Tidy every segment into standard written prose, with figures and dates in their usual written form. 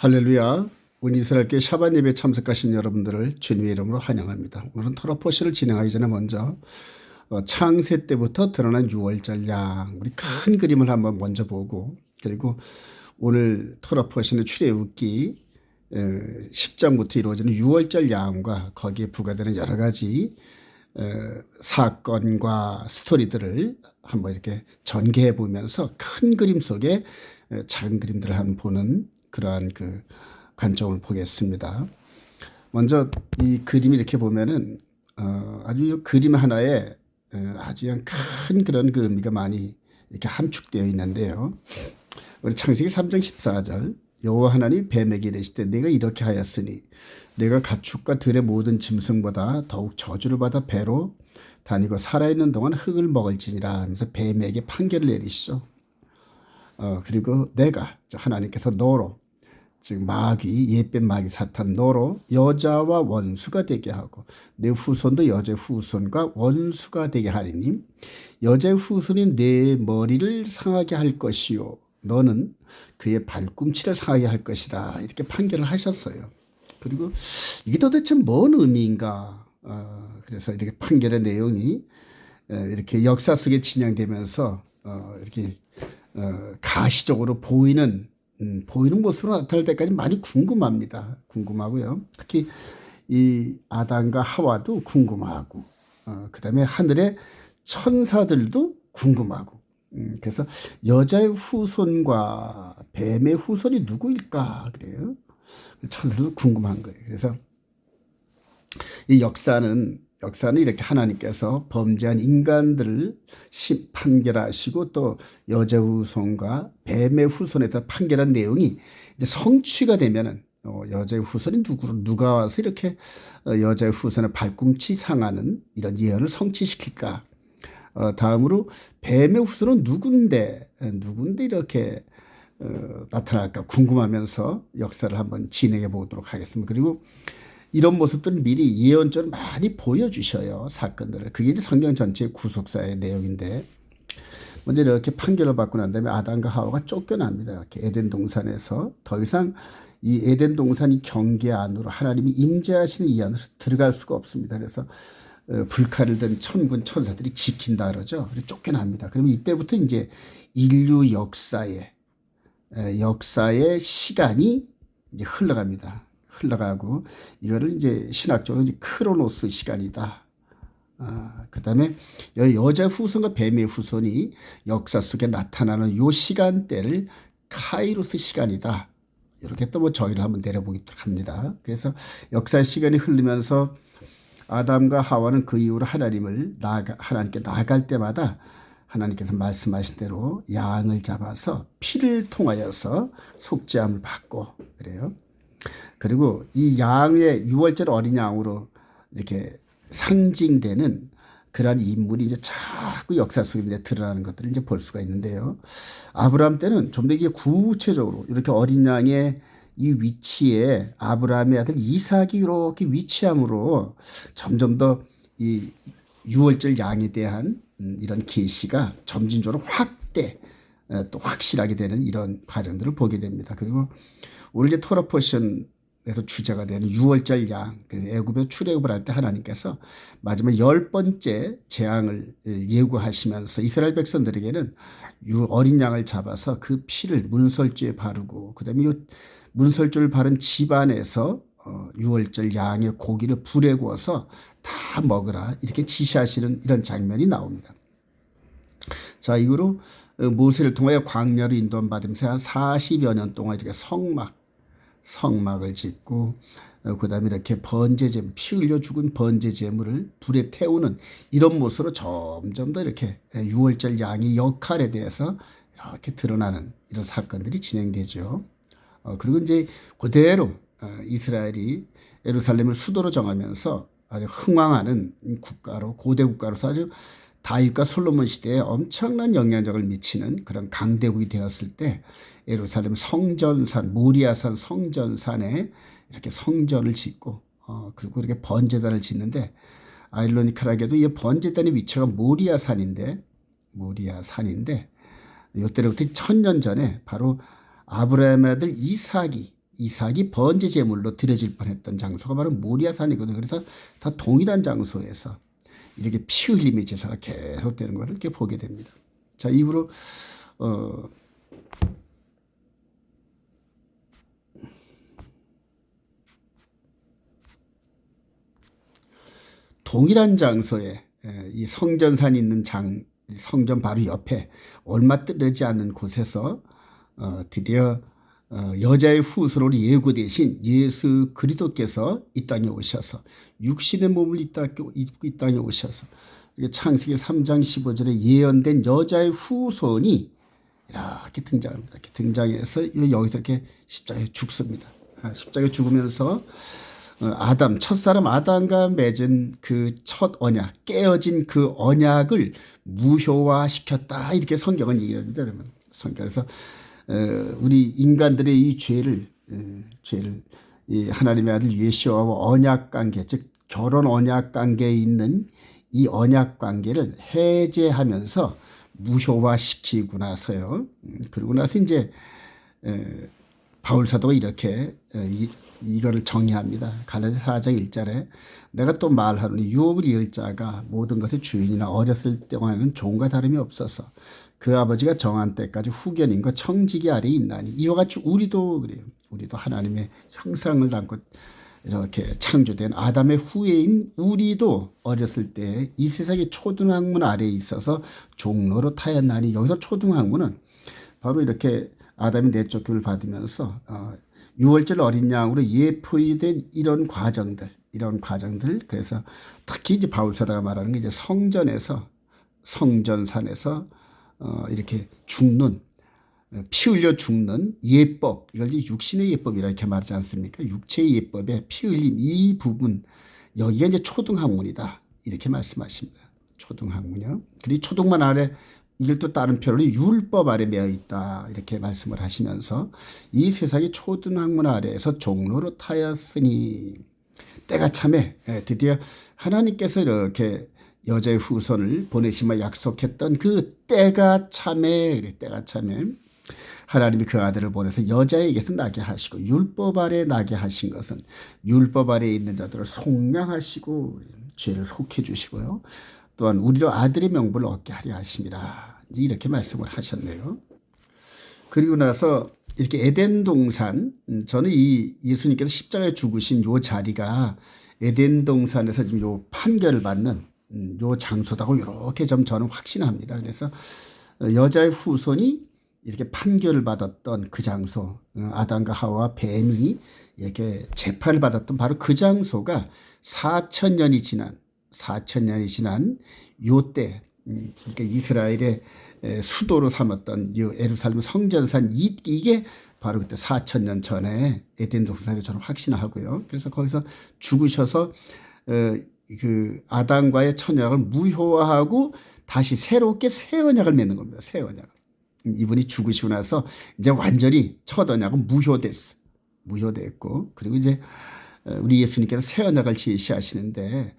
할렐루야. 오늘 이스라엘교회 샤bat 예배에 참석하신 여러분들을 주님의 이름으로 환영합니다. 오늘은 토라 포시를 진행하기 전에 먼저 창세 때부터 드러난 유월절 양, 우리 큰 그림을 한번 먼저 보고, 그리고 오늘 토라 포시는 출애굽기 10장부터 이루어지는 유월절 양과 거기에 부과되는 여러 가지 사건과 스토리들을 한번 이렇게 전개해 보면서 큰 그림 속에 작은 그림들을 한번 보는 그러한 그 관점을 보겠습니다. 먼저 이 그림이 이렇게 보면은 아주 그림 하나에 아주 큰 그런 그 의미가 많이 이렇게 함축되어 있는데요. 우리 창세기 3장 14절, 여호와 하나님 뱀에게 이르시되 내가 이렇게 하였으니 내가 가축과 들의 모든 짐승보다 더욱 저주를 받아 배로 다니고 살아있는 동안 흙을 먹을지니라 하면서 뱀에게 판결을 내리시죠. 그리고 내가 하나님께서 너로, 즉 마귀, 옛뱀 마귀 사탄 너로 여자와 원수가 되게 하고 내 후손도 여자의 후손과 원수가 되게 하리니 여자의 후손이 내 머리를 상하게 할 것이요 너는 그의 발꿈치를 상하게 할 것이다, 이렇게 판결을 하셨어요. 그리고 이게 도대체 뭔 의미인가? 그래서 이렇게 판결의 내용이 이렇게 역사 속에 진행되면서 이렇게 가시적으로 보이는 모습으로 나타날 때까지 많이 궁금하고요. 특히 이 아담과 하와도 궁금하고, 그 다음에 하늘의 천사들도 궁금하고, 그래서 여자의 후손과 뱀의 후손이 누구일까 그래요. 천사들도 궁금한 거예요. 그래서 이 역사는 이렇게 하나님께서 범죄한 인간들을 판결하시고 또 여자의 후손과 뱀의 후손에서 판결한 내용이 이제 성취가 되면은 여자의 후손이 누가 와서 이렇게 여자의 후손의 발꿈치 상하는 이런 예언을 성취시킬까? 다음으로 뱀의 후손은 누군데 이렇게 나타날까 궁금하면서 역사를 한번 진행해 보도록 하겠습니다. 그리고 이런 모습들은 미리 예언적으로 많이 보여주셔요, 사건들을. 그게 이제 성경 전체의 구속사의 내용인데, 먼저 이렇게 판결을 받고 난 다음에 아담과 하와가 쫓겨납니다. 이렇게 에덴 동산에서 더 이상 이 에덴 동산 이 경계 안으로 하나님이 임재하시는 이 안으로 들어갈 수가 없습니다. 그래서 불칼을 든 천군 천사들이 지킨다 그러죠. 그래서 쫓겨납니다. 그러면 이때부터 이제 인류 역사의 시간이 이제 흘러가고 이거를 이제 신학적으로 이제 크로노스 시간이다. 그 다음에 여자 후손과 뱀의 후손이 역사 속에 나타나는 요 시간대를 카이로스 시간이다. 이렇게 또 뭐 저희를 한번 내려보도록 합니다. 그래서 역사의 시간이 흐르면서 아담과 하와는 그 이후로 하나님께 나아갈 때마다 하나님께서 말씀하신 대로 양을 잡아서 피를 통하여서 속죄함을 받고 그래요. 그리고 이 양의 유월절 어린 양으로 이렇게 상징되는 그러한 인물이 이제 자꾸 역사 속에 이제 드러나는 것들을 이제 볼 수가 있는데요. 아브라함 때는 좀 더 이게 구체적으로 이렇게 어린 양의 이 위치에 아브라함의 아들 이삭이 이렇게 위치함으로 점점 더 이 유월절 양에 대한 이런 계시가 점진적으로 또 확실하게 되는 이런 과정들을 보게 됩니다. 그리고 오늘 이제 토라 포션에서 주제가 되는 유월절 양, 애굽에 출애굽을 할 때 하나님께서 마지막 10번째 재앙을 예고하시면서 이스라엘 백성들에게는 어린 양을 잡아서 그 피를 문설주에 바르고 그다음에 이 문설주를 바른 집안에서 유월절 양의 고기를 불에 구워서 다 먹으라, 이렇게 지시하시는 이런 장면이 나옵니다. 자, 이후로 모세를 통하여 광야로 인도받으면서 한 40여 년 동안 이렇게 성막을 짓고 그다음에 이렇게 피 흘려 죽은 번제 제물을 불에 태우는 이런 모습으로 점점 더 이렇게 유월절 양의 역할에 대해서 이렇게 드러나는 이런 사건들이 진행되죠. 그리고 이제 그대로 이스라엘이 예루살렘을 수도로 정하면서 아주 흥왕하는 국가로, 고대 국가로서 아주 다윗과 솔로몬 시대에 엄청난 영향력을 미치는 그런 강대국이 되었을 때 예루살렘 성전산, 모리아산 성전산에 이렇게 성전을 짓고 그리고 이렇게 번제단을 짓는데, 아이러니컬하게도 이 번제단의 위치가 모리아산인데 이때로부터 1000년 전에 바로 아브라함의 아들 이삭이 이삭이 번제 제물로 드려질 뻔했던 장소가 바로 모리아산이거든요. 그래서 다 동일한 장소에서 이렇게 피 흘림의 제사가 계속되는 것을 이렇게 보게 됩니다. 자, 이후로 동일한 장소에 이 성전산이 있는 성전 바로 옆에 얼마 뜨지 않는 곳에서 드디어 여자의 후손으로 예고되신 예수 그리스도께서 이 땅에 오셔서 육신의 몸을 입고 이 땅에 오셔서 창세기 3장 15절에 예언된 여자의 후손이 이렇게 등장합니다. 이렇게 등장해서 여기서 이렇게 십자가에 죽습니다. 십자가에 죽으면서 첫사람 아담과 맺은 그 첫 언약, 깨어진 그 언약을 무효화시켰다. 이렇게 성경은 얘기합니다. 여러분. 성경에서 우리 인간들의 이 죄를 이 하나님의 아들 예수와 언약 관계, 즉 결혼 언약 관계에 있는 이 언약 관계를 해제하면서 무효화시키고 나서요. 그러고 나서 이제 바울 사도가 이렇게 이거를 정의합니다. 갈라디아 4장 1절에 내가 또 말하노니 유업을 이을 자가 모든 것의 주인이나 어렸을 때와는 종과 다름이 없어서 그 아버지가 정한 때까지 후견인과 청지기 아래에 있나니 이와 같이 우리도 그래요. 우리도 하나님의 형상을 담고 이렇게 창조된 아담의 후예인 우리도 어렸을 때 이 세상의 초등학문 아래에 있어서 종로로 타였나니 여기서 초등학문은 바로 이렇게 아담이 내쫓김을 받으면서 유월절 어린 양으로 예표된 이런 과정들 그래서 특히 이제 바울 사도가 말하는 게 이제 성전산에서 이렇게 죽는 피 흘려 죽는 예법 이걸 이제 육신의 예법이라 이렇게 말하지 않습니까? 육체의 예법에 피 흘린 이 부분 여기가 이제 초등학문이다 이렇게 말씀하십니다. 초등학문이요. 그리고 초등만 아래 이걸 또 다른 표현으로 율법 아래 매어 있다 이렇게 말씀을 하시면서 이 세상의 초등학문 아래에서 종로로 타였으니 때가 참에 드디어 하나님께서 이렇게 여자의 후손을 보내시며 약속했던 그 때가 참에 하나님이 그 아들을 보내서 여자에게서 나게 하시고 율법 아래 나게 하신 것은 율법 아래에 있는 자들을 속량하시고 죄를 속해 주시고요. 또한 우리로 아들의 명분을 얻게 하려 하심이라 이렇게 말씀을 하셨네요. 그리고 나서 이렇게 에덴 동산 저는 이 예수님께서 십자가에 죽으신 요 자리가 에덴 동산에서 지금 요 판결을 받는 요 장소다고 이렇게 좀 저는 확신합니다. 그래서 여자의 후손이 이렇게 판결을 받았던 그 장소 아담과 하와 뱀이 이렇게 재판을 받았던 바로 그 장소가 4,000년이 지난 요때 그러니까 이스라엘의 수도로 삼았던 이 예루살렘 성전산 이게 바로 그때 4,000년 전에 에덴 동산에 저는 확신하고요. 그래서 거기서 죽으셔서 그 아담과의 천연약을 무효화하고 다시 새롭게 새 언약을 맺는 겁니다. 새 언약. 이분이 죽으시고 나서 이제 완전히 첫 언약은 무효됐고 그리고 이제 우리 예수님께서 새 언약을 제시하시는데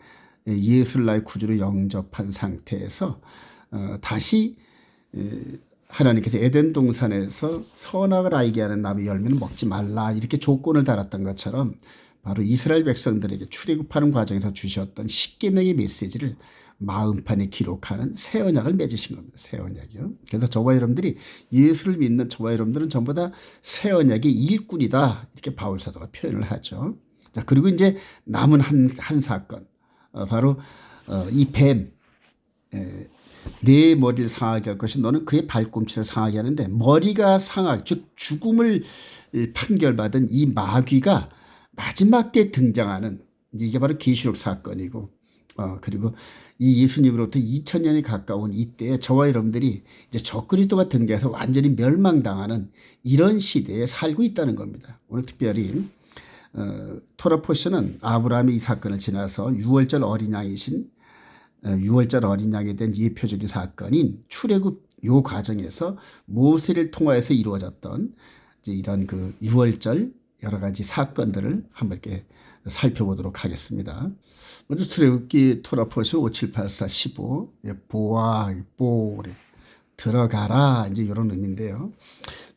예수를 나의 구주로 영접한 상태에서 다시 하나님께서 에덴 동산에서 선악을 알게 하는 나무 열매는 먹지 말라 이렇게 조건을 달았던 것처럼 바로 이스라엘 백성들에게 출애굽하는 과정에서 주셨던 십계명의 메시지를 마음판에 기록하는 새 언약을 맺으신 겁니다. 새 언약이요. 그래서 저와 여러분들이 예수를 믿는 저와 여러분들은 전부 다 새 언약의 일꾼이다 이렇게 바울 사도가 표현을 하죠. 자 그리고 이제 남은 한 사건 바로 이 뱀 내 머리를 상하게 할 것이 너는 그의 발꿈치를 상하게 하는데 머리가 즉 죽음을 판결받은 이 마귀가 마지막 때 등장하는 이게 바로 계시록 사건이고 그리고 이 예수님으로부터 2000년이 가까운 이때에 저와 여러분들이 이제 적그리스도가 등장해서 완전히 멸망당하는 이런 시대에 살고 있다는 겁니다. 오늘 특별히 토라 포션은 아브라함이 이 사건을 지나서 유월절 어린 양에 대한 예표적인 사건인 출애굽 요 과정에서 모세를 통하여서 이루어졌던 이제 이런 그 유월절 여러 가지 사건들을 한번 이렇게 살펴보도록 하겠습니다. 먼저 출애굽기 토라 포션 5784 15 보아 보래 들어가라 이제 이런 의미인데요.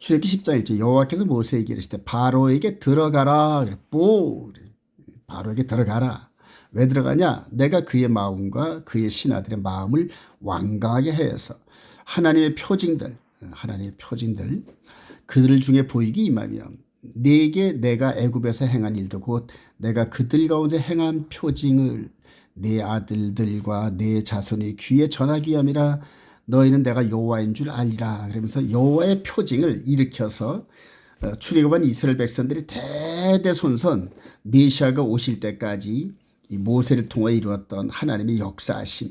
출애굽기 10장 1절 여호와께서 모세에게 이르시되 바로에게 들어가라. 바로에게 들어가라. 왜 들어가냐? 내가 그의 마음과 그의 신하들의 마음을 완강하게 해서 하나님의 표징들 그들 중에 보이기 임하며 네게 내가 애굽에서 행한 일도 곧 내가 그들 가운데 행한 표징을 네 아들들과 네 자손의 귀에 전하기 함이라. 너희는 내가 여호와인 줄 알리라. 그러면서 여호와의 표징을 일으켜서 출애굽한 이스라엘 백성들이 대대손손 메시아가 오실 때까지 이 모세를 통해 이루었던 하나님의 역사하심,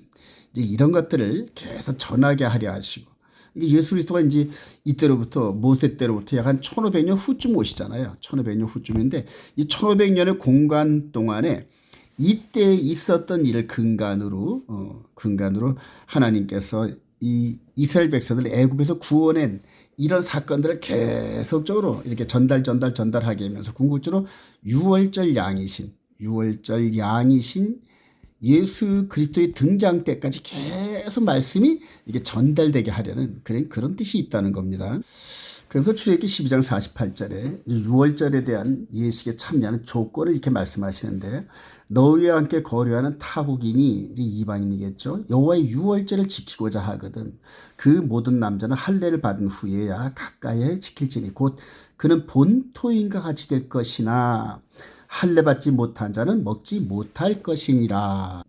이제 이런 것들을 계속 전하게 하려 하시고, 예수 그리스도가 이제 이때로부터 모세 때로부터 약 한 1500년 후쯤 오시잖아요. 1500년 후쯤인데 이 1500년의 공간 동안에 이때 있었던 일을 근간으로 하나님께서 이 이스라엘 백성들 애굽에서 구원한 이런 사건들을 계속적으로 이렇게 전달하게 하면서 궁극적으로 유월절 양이신 예수 그리스도의 등장 때까지 계속 말씀이 이게 전달되게 하려는 그런 뜻이 있다는 겁니다. 그래서 출애굽기 12장 48절에 유월절에 대한 예식에 참여하는 조건을 이렇게 말씀하시는데 너희와 함께 거류하는 타국인이 이제 이방인이겠죠. 여호와의 유월절을 지키고자 하거든 그 모든 남자는 할례를 받은 후에야 가까이 지킬지니 곧 그는 본토인과 같이 될 것이나 할례 받지 못한 자는 먹지 못할 것이니라.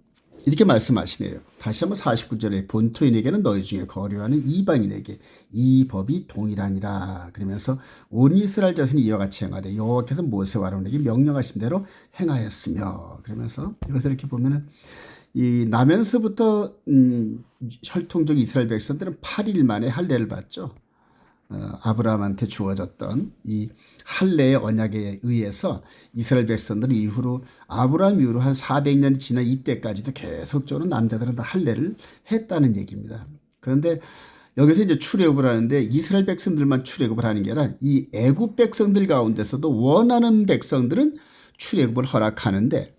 이렇게 말씀하시네요. 다시 한번 49절에 본토인에게는 너희 중에 거류하는 이방인에게 이 법이 동일하니라. 그러면서 온 이스라엘 자손이 이와 같이 행하되 여호와께서 모세와 아론에게 명령하신 대로 행하였으며, 그러면서 여기서 이렇게 보면은 이 나면서부터 혈통적 이스라엘 백성들은 8일 만에 할례를 받죠. 아브라함한테 주어졌던 이 할례의 언약에 의해서 이스라엘 백성들은 이후로 아브라함 이후로 한 400년이 지난 이때까지도 계속적으로 남자들은 다 할례를 했다는 얘기입니다. 그런데 여기서 이제 출애굽을 하는데 이스라엘 백성들만 출애굽을 하는 게 아니라 이 애굽 백성들 가운데서도 원하는 백성들은 출애굽을 허락하는데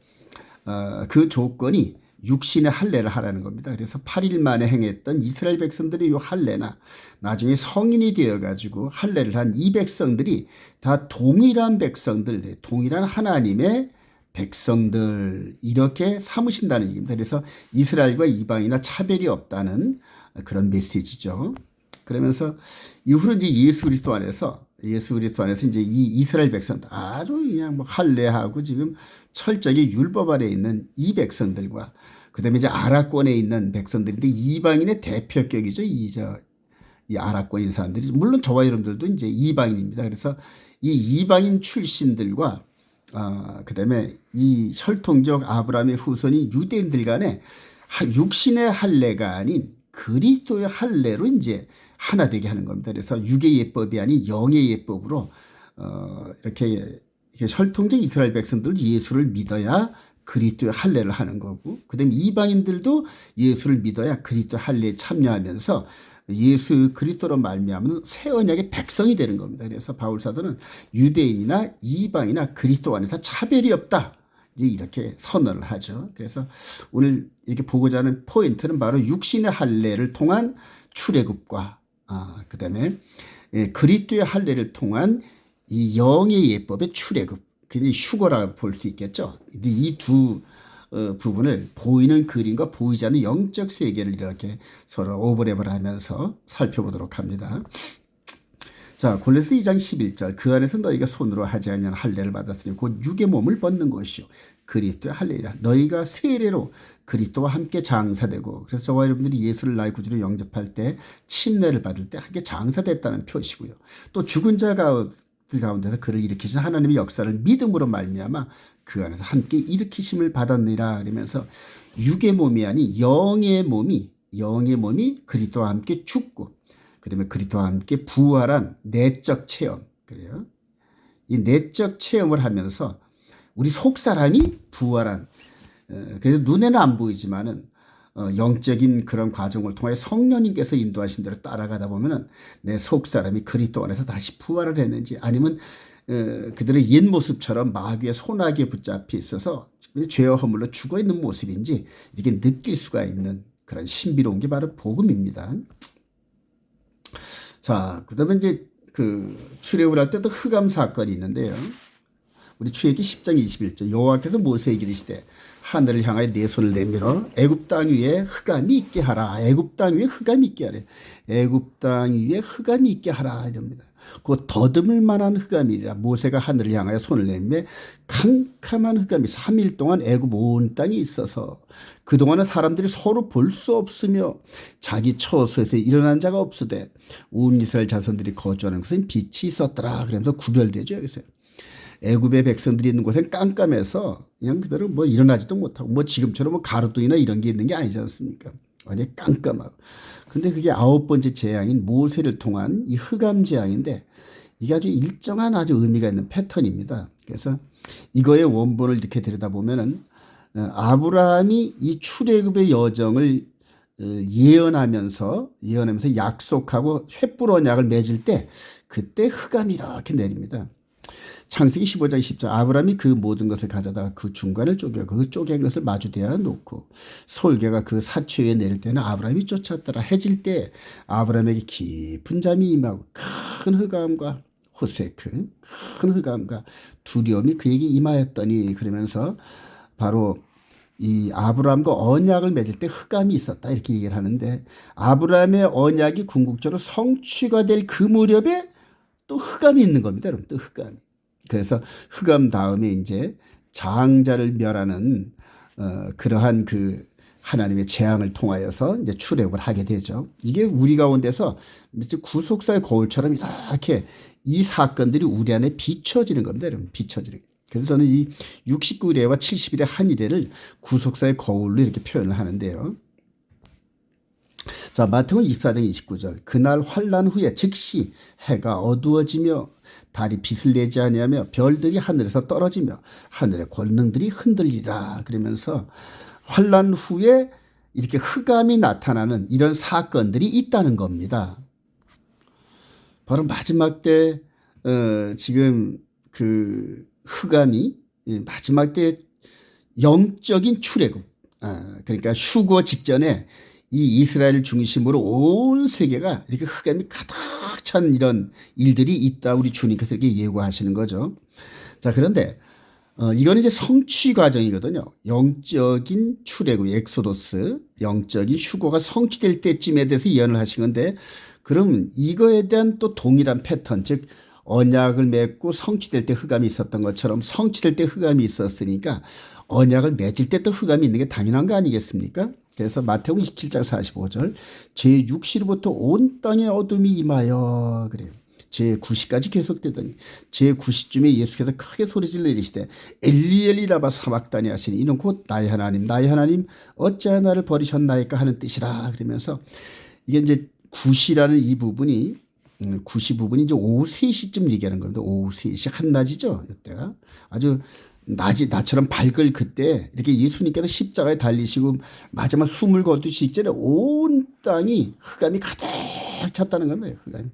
그 조건이 육신의 할례를 하라는 겁니다. 그래서 8일 만에 행했던 이스라엘 백성들의 이 할례나 나중에 성인이 되어가지고 할례를 한 이 백성들이 다 동일한 백성들, 동일한 하나님의 백성들 이렇게 삼으신다는 얘기입니다. 그래서 이스라엘과 이방이나 차별이 없다는 그런 메시지죠. 그러면서 이후로 이제 예수 그리스도 안에서 이제 이 이스라엘 백성들 아주 그냥 뭐 할례하고 지금 철저하게 율법 아래 있는 이 백성들과 그다음에 이제 아라권에 있는 백성들인데 이방인의 대표격이죠. 이 아라권인 사람들이 물론 저와 여러분들도 이제 이방인입니다. 그래서 이 이방인 출신들과 그다음에 이 혈통적 아브라함의 후손인 유대인들 간에 육신의 할례가 아닌 그리스도의 할례로 이제 하나 되게 하는 겁니다. 그래서 육의 예법이 아닌 영의 예법으로 이렇게 혈통적 이스라엘 백성들 예수를 믿어야 그리스도의 할례를 하는 거고, 그다음에 이방인들도 예수를 믿어야 그리스도 할례에 참여하면서 예수 그리스도로 말미암은 새 언약의 백성이 되는 겁니다. 그래서 바울 사도는 유대인이나 이방이나 그리스도 안에서 차별이 없다. 이제 이렇게 선언을 하죠. 그래서 오늘 이렇게 보고자 하는 포인트는 바로 육신의 할례를 통한 출애굽과 그다음에 그리스도의 할례를 통한 이 영의 예법의 출애굽, 그게 휴거라고 볼 수 있겠죠. 이 두 부분을 보이는 그림과 보이지 않는 영적 세계를 이렇게 서로 오버랩을 하면서 살펴보도록 합니다. 자, 골로새 2장 11절 그 안에서 너희가 손으로 하지 아니한 할례를 받았으니 곧 육의 몸을 벗는 것이요 그리스도의 할례이라. 너희가 세례로 그리스도와 함께 장사되고, 그래서 저와 여러분들이 예수를 나의 구주로 영접할 때 침례를 받을 때 함께 장사됐다는 표시고요. 또 죽은 자 가운데서 그를 일으키신 하나님의 역사를 믿음으로 말미암아 그 안에서 함께 일으키심을 받았느니라. 그러면서 육의 몸이 아닌 영의 몸이 그리스도와 함께 죽고 그다음에 그리스도와 함께 부활한 내적 체험, 그래요. 이 내적 체험을 하면서 우리 속 사람이 부활한, 그래서 눈에는 안 보이지만은 영적인 그런 과정을 통해 성령님께서 인도하신 대로 따라가다 보면은 내 속 사람이 그리스도 안에서 다시 부활을 했는지, 아니면 그들의 옛 모습처럼 마귀의 손아귀에 붙잡혀 있어서 죄와 허물로 죽어 있는 모습인지 이렇게 느낄 수가 있는 그런 신비로운 게 바로 복음입니다. 자, 그다음에 이제 그 출애굽을 할 때도 흑암 사건이 있는데요. 우리 출애굽기 10장 21절 여호와께서 모세에게 이르시되 하늘을 향하여 네 손을 내밀어 애굽 땅 위에 흑암이 있게 하라. 애굽 땅 위에 흑암이 있게 하래. 애굽 땅 위에 흑암이 있게 하라 이럽니다. 그 더듬을 만한 흑암이라 모세가 하늘을 향하여 손을 내밀며 캄캄한 흑암이 3일 동안 애굽 온 땅에 있어서 그동안은 사람들이 서로 볼 수 없으며 자기 처소에서 일어난 자가 없으되 온 이스라엘 자손들이 거주하는 곳엔 빛이 있었더라. 그러면서 구별되죠. 여기서 애굽의 백성들이 있는 곳엔 깜깜해서 그냥 그대로 뭐 일어나지도 못하고 뭐 지금처럼 뭐 가로등이나 이런 게 있는 게 아니지 않습니까? 완전히 깜깜하고. 근데 그게 9번째 재앙인 모세를 통한 이 흑암 재앙인데 이게 아주 일정한 아주 의미가 있는 패턴입니다. 그래서 이거의 원본을 이렇게 들여다보면은 아브라함이 이 출애굽의 여정을 예언하면서 약속하고 횃불 언약을 맺을 때 그때 흑암이 이렇게 내립니다. 창세기 15장 10절 아브라함이 그 모든 것을 가져다가 그 중간을 쪼개 그 쪼갠 것을 마주대야 놓고 솔개가 그 사체 위에 내릴 때는 아브라함이 쫓았더라. 해질 때 아브라함에게 깊은 잠이 임하고 큰 흑암과 호세크 큰 흑암과 두려움이 그에게 임하였더니 그러면서 바로 이 아브라함과 언약을 맺을 때 흑암이 있었다 이렇게 얘기를 하는데 아브라함의 언약이 궁극적으로 성취가 될 그 무렵에 또 흑암이 있는 겁니다. 여러분 또 흑암이. 그래서 흑암 다음에 이제 장자를 멸하는 그러한 그 하나님의 재앙을 통하여서 이제 출애굽을 하게 되죠. 이게 우리 가운데서 구속사의 거울처럼 이렇게 이 사건들이 우리 안에 비춰지는 겁니다. 여러분 비춰지는. 그래서 저는 이 69일에와 70일의 한 일회를 구속사의 거울로 이렇게 표현을 하는데요. 자, 마태복음 24장 29절 그날 환란 후에 즉시 해가 어두워지며 달이 빛을 내지 아니하며 별들이 하늘에서 떨어지며 하늘의 권능들이 흔들리라. 그러면서 환란 후에 이렇게 흑암이 나타나는 이런 사건들이 있다는 겁니다. 바로 마지막 때 지금 그 흑암이 마지막 때 영적인 출애굽 그러니까 휴거 직전에 이 이스라엘 중심으로 온 세계가 이렇게 흑암이 가득 찬 이런 일들이 있다. 우리 주님께서 이렇게 예고하시는 거죠. 자, 그런데 이거는 이제 성취 과정이거든요. 영적인 출애굽, 엑소도스, 영적인 휴거가 성취될 때쯤에 대해서 예언을 하신 건데, 그럼 이거에 대한 또 동일한 패턴, 즉 언약을 맺고 성취될 때 흑암이 있었던 것처럼 성취될 때 흑암이 있었으니까 언약을 맺을 때 또 흑암이 있는 게 당연한 거 아니겠습니까? 그래서 마태복음 27장 45절 제6시로부터 온 땅에 어둠이 임하여 그래요. 제9시까지 계속되더니 제9시쯤에 예수께서 크게 소리질러 이르시되 엘리 엘리 라마 사박다니 하시니 이는 곧 나의 하나님 어찌하여 나를 버리셨나이까 하는 뜻이라. 그러면서 이게 이제 9시라는 이 부분이 9시 부분이 이제 오후 3시쯤 얘기하는 겁니다. 오후 3시 한낮이죠. 이때가 아주 낮처럼 밝을 그때 이렇게 예수님께서 십자가에 달리시고 마지막 숨을 거두시 직전에 온 땅이 흑암이 가득 찼다는 겁니다. 흑암이.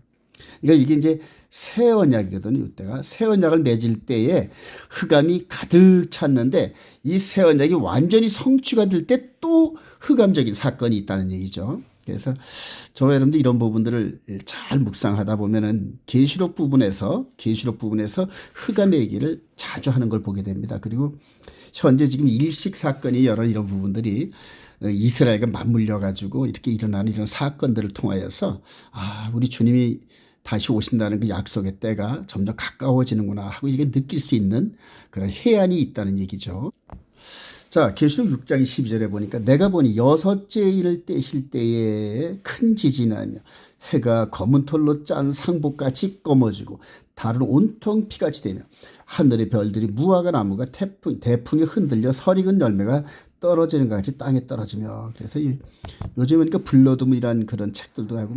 그러니까 이게 이제 새 언약이거든요. 이때가 새 언약을 맺을 때에 흑암이 가득 찼는데 이 새 언약이 완전히 성취가 될 때 또 흑암적인 사건이 있다는 얘기죠. 그래서 저와 여러분들 이런 부분들을 잘 묵상하다 보면은 계시록 부분에서 흑암의 얘기를 자주 하는 걸 보게 됩니다. 그리고 현재 지금 일식 사건이 여러 이런 부분들이 이스라엘과 맞물려 가지고 이렇게 일어나는 이런 사건들을 통하여서 우리 주님이 다시 오신다는 그 약속의 때가 점점 가까워지는구나 하고 이게 느낄 수 있는 그런 해안이 있다는 얘기죠. 자, 계시록 6장 12절에 보니까 내가 보니 여섯째 일을 떼실 때에 큰 지진이 나며 해가 검은 털로 짠 상복같이 검어지고 달은 온통 피같이 되며 하늘의 별들이 무화과 나무가 대풍에 흔들려 설익은 열매가 떨어지는 것 같이 땅에 떨어지며. 그래서 요즘 보니까 블러드문이라는 그런 책들도 하고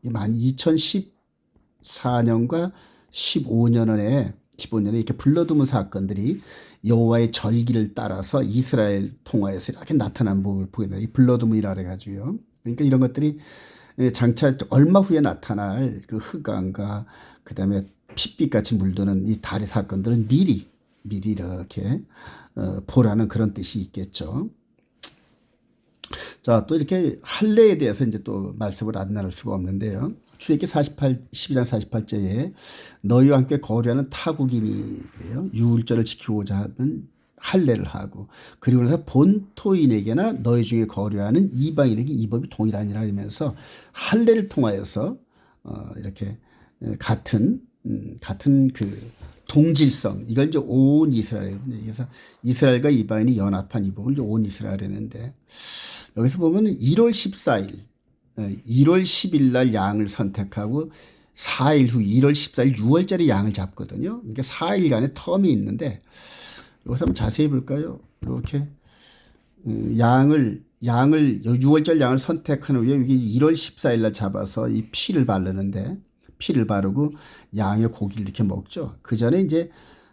2014년과 15년에 이렇게 블러드문 사건들이 여호와의 절기를 따라서 이스라엘 통화에서 이렇게 나타난 부분을 보게 돼요. 이 블러드문이라 그래가지고요. 그러니까 이런 것들이 장차 얼마 후에 나타날 그 흑암과 그다음에 핏빛같이 물드는 이 달의 사건들은 미리 이렇게 보라는 그런 뜻이 있겠죠. 자, 또 이렇게 할례에 대해서 이제 또 말씀을 안 나눌 수가 없는데요. 출애굽기 12장 48절에 너희와 함께 거류하는 타국인이 그래요. 유월절을 지키고자 하는 할례를 하고 그리고 나서 본토인에게나 너희 중에 거류하는 이방인에게 이 법이 동일하니라 하면서 할례를 통하여서 이렇게 같은 그 동질성 이걸 이제 온 이스라엘 그래서 이스라엘과 이방인이 연합한 이 부분을 이제 온 이스라엘 했는데 여기서 보면 1월 14일 1월 10일 날 양을 선택하고 4일 후 1월 14일 6월짜리 양을 잡거든요. 그러니까 4일간의 텀이 있는데 여기서 한번 자세히 볼까요? 이렇게 양을 6월절 양을 선택한 후에 여기 1월 14일 날 잡아서 이 피를 바르는데 피를 바르고 양의 고기를 이렇게 먹죠. 그 전에 이제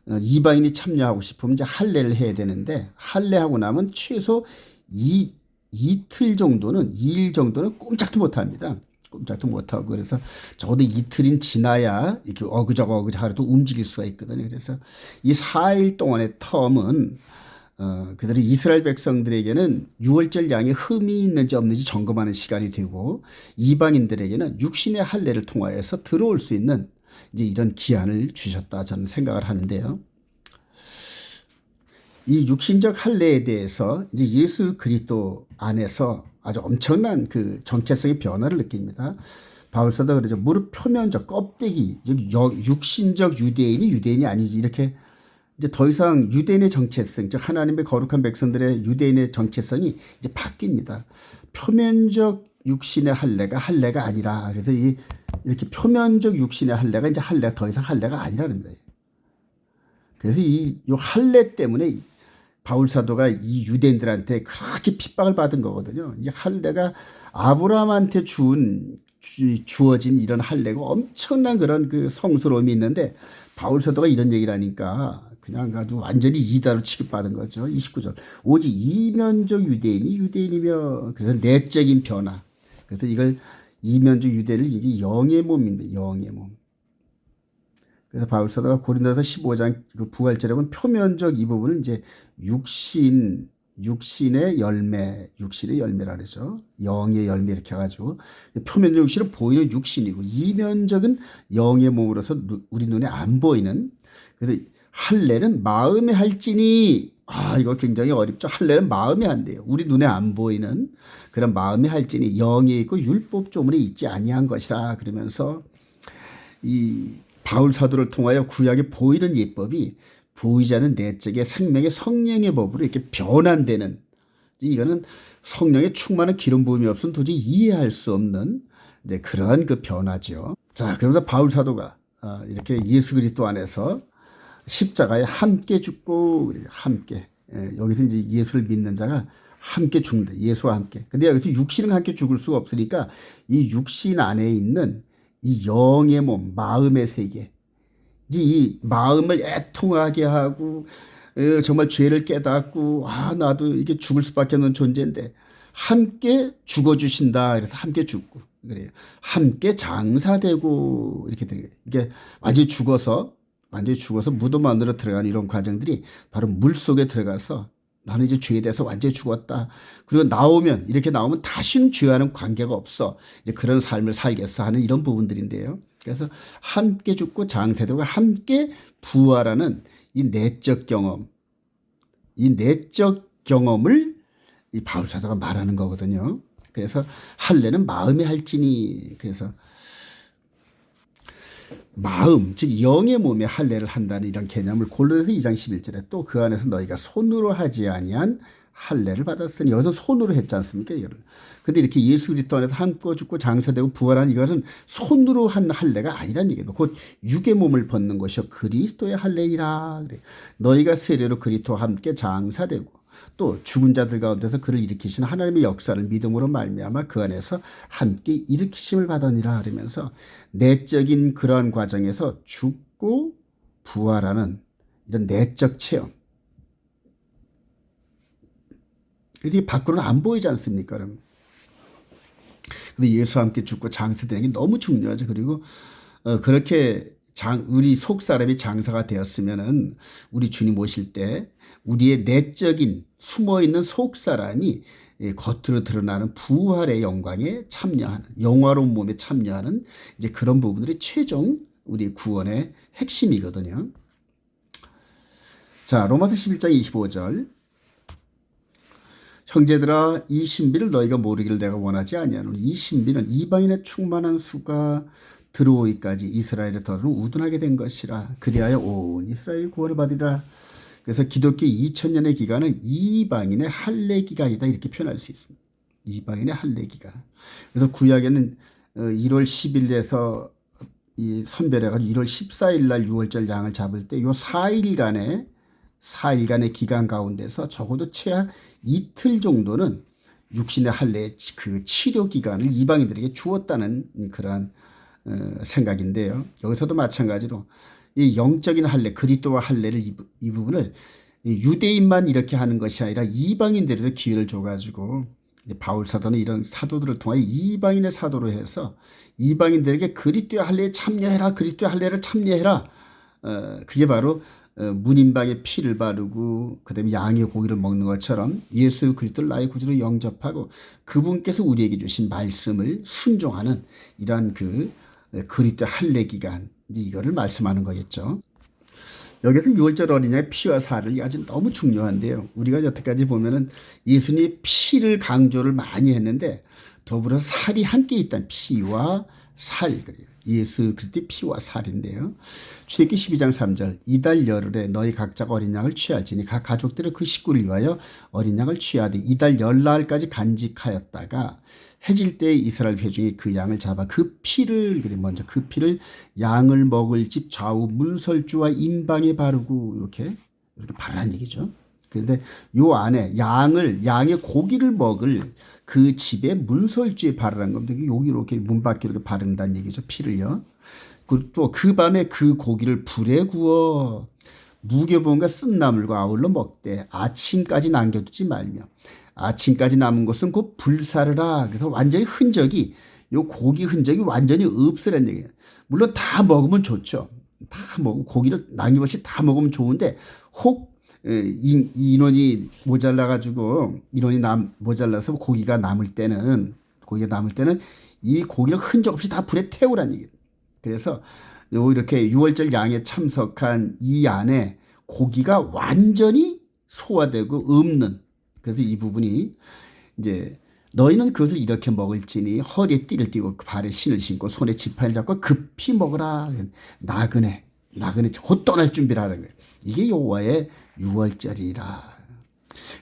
이방인이 참여하고 싶으면 이제 할례를 해야 되는데 할례하고 나면 최소 이틀 정도는 2일 정도는 꼼짝도 못 합니다. 꼼짝도 못 하고 그래서 적어도 이틀인 지나야 이렇게 어그저그 하루도 움직일 수가 있거든요. 그래서 이 4일 동안의 텀은 그대로 이스라엘 백성들에게는 유월절 양에 흠이 있는지 없는지 점검하는 시간이 되고 이방인들에게는 육신의 할례를 통하여서 들어올 수 있는 이제 이런 기한을 주셨다 저는 생각을 하는데요. 이 육신적 할례에 대해서 이제 예수 그리스도 안에서 아주 엄청난 그 정체성의 변화를 느낍니다. 바울사도 그러죠. 무릇 표면적 껍데기 육신적 유대인이 아니지 이렇게 이제 더 이상 유대인의 정체성, 즉 하나님의 거룩한 백성들의 유대인의 정체성이 이제 바뀝니다. 표면적 육신의 할례가 아니라 그래서 이렇게 표면적 육신의 할례가 이제 더 이상 할례가 아니라는 거예요. 그래서 이 할례 때문에 바울 사도가 이 유대인들한테 그렇게 핍박을 받은 거거든요. 이 할례가 아브라함한테 주어진 이런 할례가 엄청난 그런 그 성스러움이 있는데 바울 사도가 이런 얘기를 하니까 그냥 아주 완전히 이다로 취급받은 거죠. 29절. 오직 이면적 유대인이며 그래서 내적인 변화. 그래서 이걸 이면적 유대를 이게 영의 몸입니다. 영의 몸. 그래서 바울 사도가 고린도서 15장 그 부활절에 보면 표면적 이 부분은 이제 육신의 열매라 그러죠. 영의 열매 이렇게 해가지고 표면적 육신은 보이는 육신이고 이면적은 영의 몸으로서 우리 눈에 안 보이는 그래서 할례는 마음에 할지니 이거 굉장히 어렵죠. 할례는 마음에 한대요. 우리 눈에 안 보이는 그런 마음에 할지니 영에 있고 율법 조문에 있지 아니한 것이다. 그러면서 이 바울 사도를 통하여 구약에 보이는 예법이 보이지 않는 내적의 생명의 성령의 법으로 이렇게 변환되는 이거는 성령의 충만한 기름 부음이 없으면 도저히 이해할 수 없는 이제 그러한 그 변화죠. 자, 그러면서 바울 사도가 이렇게 예수 그리스도 안에서 십자가에 함께 죽고 함께 여기서 이제 예수를 믿는 자가 함께 죽는다. 예수와 함께. 근데 여기서 육신은 함께 죽을 수가 없으니까 이 육신 안에 있는 이 영의 몸, 마음의 세계, 이 마음을 애통하게 하고 정말 죄를 깨닫고 나도 이게 죽을 수밖에 없는 존재인데 함께 죽어주신다. 그래서 함께 죽고 그래요. 함께 장사되고 이렇게 되게 이게 완전히 죽어서 무덤 안으로 들어가는 이런 과정들이 바로 물 속에 들어가서 나는 이제 죄에 대해서 완전히 죽었다. 그리고 이렇게 나오면 다시는 죄와는 관계가 없어. 이제 그런 삶을 살겠어 하는 이런 부분들인데요. 그래서 함께 죽고 장세되고 함께 부활하는 이 내적 경험을 이 바울 사도가 말하는 거거든요. 그래서 할례는 마음에 할지니 그래서 마음, 즉 영의 몸에 할례를 한다는 이런 개념을 골로새서 2장 11절에 또 그 안에서 너희가 손으로 하지 아니한 할례를 받았으니 여기서 손으로 했지 않습니까? 이거를. 근데 이렇게 예수 그리스도 안에서 함께 죽고 장사되고 부활하는 이것은 손으로 한 할례가 아니란 얘기예요. 곧 육의 몸을 벗는 것이요 그리스도의 할례이라. 그래. 너희가 세례로 그리스도와 함께 장사되고 또 죽은 자들 가운데서 그를 일으키신 하나님의 역사를 믿음으로 말미암아 그 안에서 함께 일으키심을 받으니라 하면서 내적인 그러한 과정에서 죽고 부활하는 이런 내적 체험. 이게 밖으로는 안 보이지 않습니까? 그럼. 근데 예수와 함께 죽고 장사되는 게 너무 중요하죠. 그리고 그렇게 우리 속 사람이 장사가 되었으면은 우리 주님 오실 때 우리의 내적인 숨어 있는 속 사람이 겉으로 드러나는 부활의 영광에 참여하는, 영화로운 몸에 참여하는 이제 그런 부분들이 최종 우리 구원의 핵심이거든요. 자, 로마서 11장 25절. 형제들아, 이 신비를 너희가 모르기를 내가 원하지 아니하노니 이 신비는 이방인의 충만한 수가 들어오기까지 이스라엘의 덫을 우둔하게 된 것이라. 그리하여 온 이스라엘이 구원을 받으리라. 그래서 기독교 2000년의 기간은 이방인의 할례 기간이다, 이렇게 표현할 수 있습니다. 이방인의 할례 기간. 그래서 구약에는 1월 10일에서 이 선별해가지고 1월 14일 날 유월절 양을 잡을 때 요 4일간의 기간 가운데서 적어도 최하 이틀 정도는 육신의 할례의 그 치료 기간을 이방인들에게 주었다는 그러한 생각인데요. 여기서도 마찬가지로 이 영적인 할례, 그리스도와 할례를 이 부분을 유대인만 이렇게 하는 것이 아니라 이방인들에도 기회를 줘가지고 바울 사도는 이런 사도들을 통하여 이방인의 사도로 해서 이방인들에게 그리스도의 할례에 참여해라, 그리스도의 할례를 참여해라. 그게 바로 문인방에 피를 바르고 그다음에 양의 고기를 먹는 것처럼 예수 그리스도를 나의 구주로 영접하고 그분께서 우리에게 주신 말씀을 순종하는 이러한 그 그리스도 할례 기간, 이거를 말씀하는 거겠죠. 여기서 유월절 어린 양의 피와 살이 아주 너무 중요한데요. 우리가 여태까지 보면은 예수님의 피를 강조를 많이 했는데 더불어서 살이 함께 있다는, 피와 살, 그래요. 예수 그리스도의 피와 살인데요. 출애굽기 12장 3절. 이달 열흘에 너희 각자가 어린 양을 취할지니 각 가족들의 그 식구를 위하여 어린 양을 취하되 이달 열나흘까지 간직하였다가 해질 때 이스라엘 회중이 그 양을 잡아 그 피를, 먼저 그 피를 양을 먹을 집 좌우 문설주와 임방에 바르고 이렇게 바르라는 얘기죠. 그런데 요 안에 양의 고기를 먹을 그 집에 문설주에 바르라는 겁니다. 여기 이렇게 문 밖에 이렇게 바른다는 얘기죠. 피를요. 그리고 또 그 밤에 그 고기를 불에 구워 무교본과 쓴나물과 아울러 먹되 아침까지 남겨두지 말며 아침까지 남은 것은 곧 불사르라. 그래서 완전히 흔적이, 요 고기 흔적이 완전히 없으라는 얘기예요. 물론 다 먹으면 좋죠. 다 먹고 고기를 남김없이 다 먹으면 좋은데 혹 인원이 모자라가지고 모자라서 고기가 남을 때는 이 고기를 흔적 없이 다 불에 태우라는 얘기예요. 그래서 이렇게 유월절 양에 참석한 이 안에 고기가 완전히 소화되고 없는, 그래서 이 부분이 이제 너희는 그것을 이렇게 먹을지니 허리에 띠를 띠고 발에 신을 신고 손에 지팡이를 잡고 급히 먹으라. 나그네 곧 떠날 준비를 하는 거예요. 이게 여호와의 유월절이라.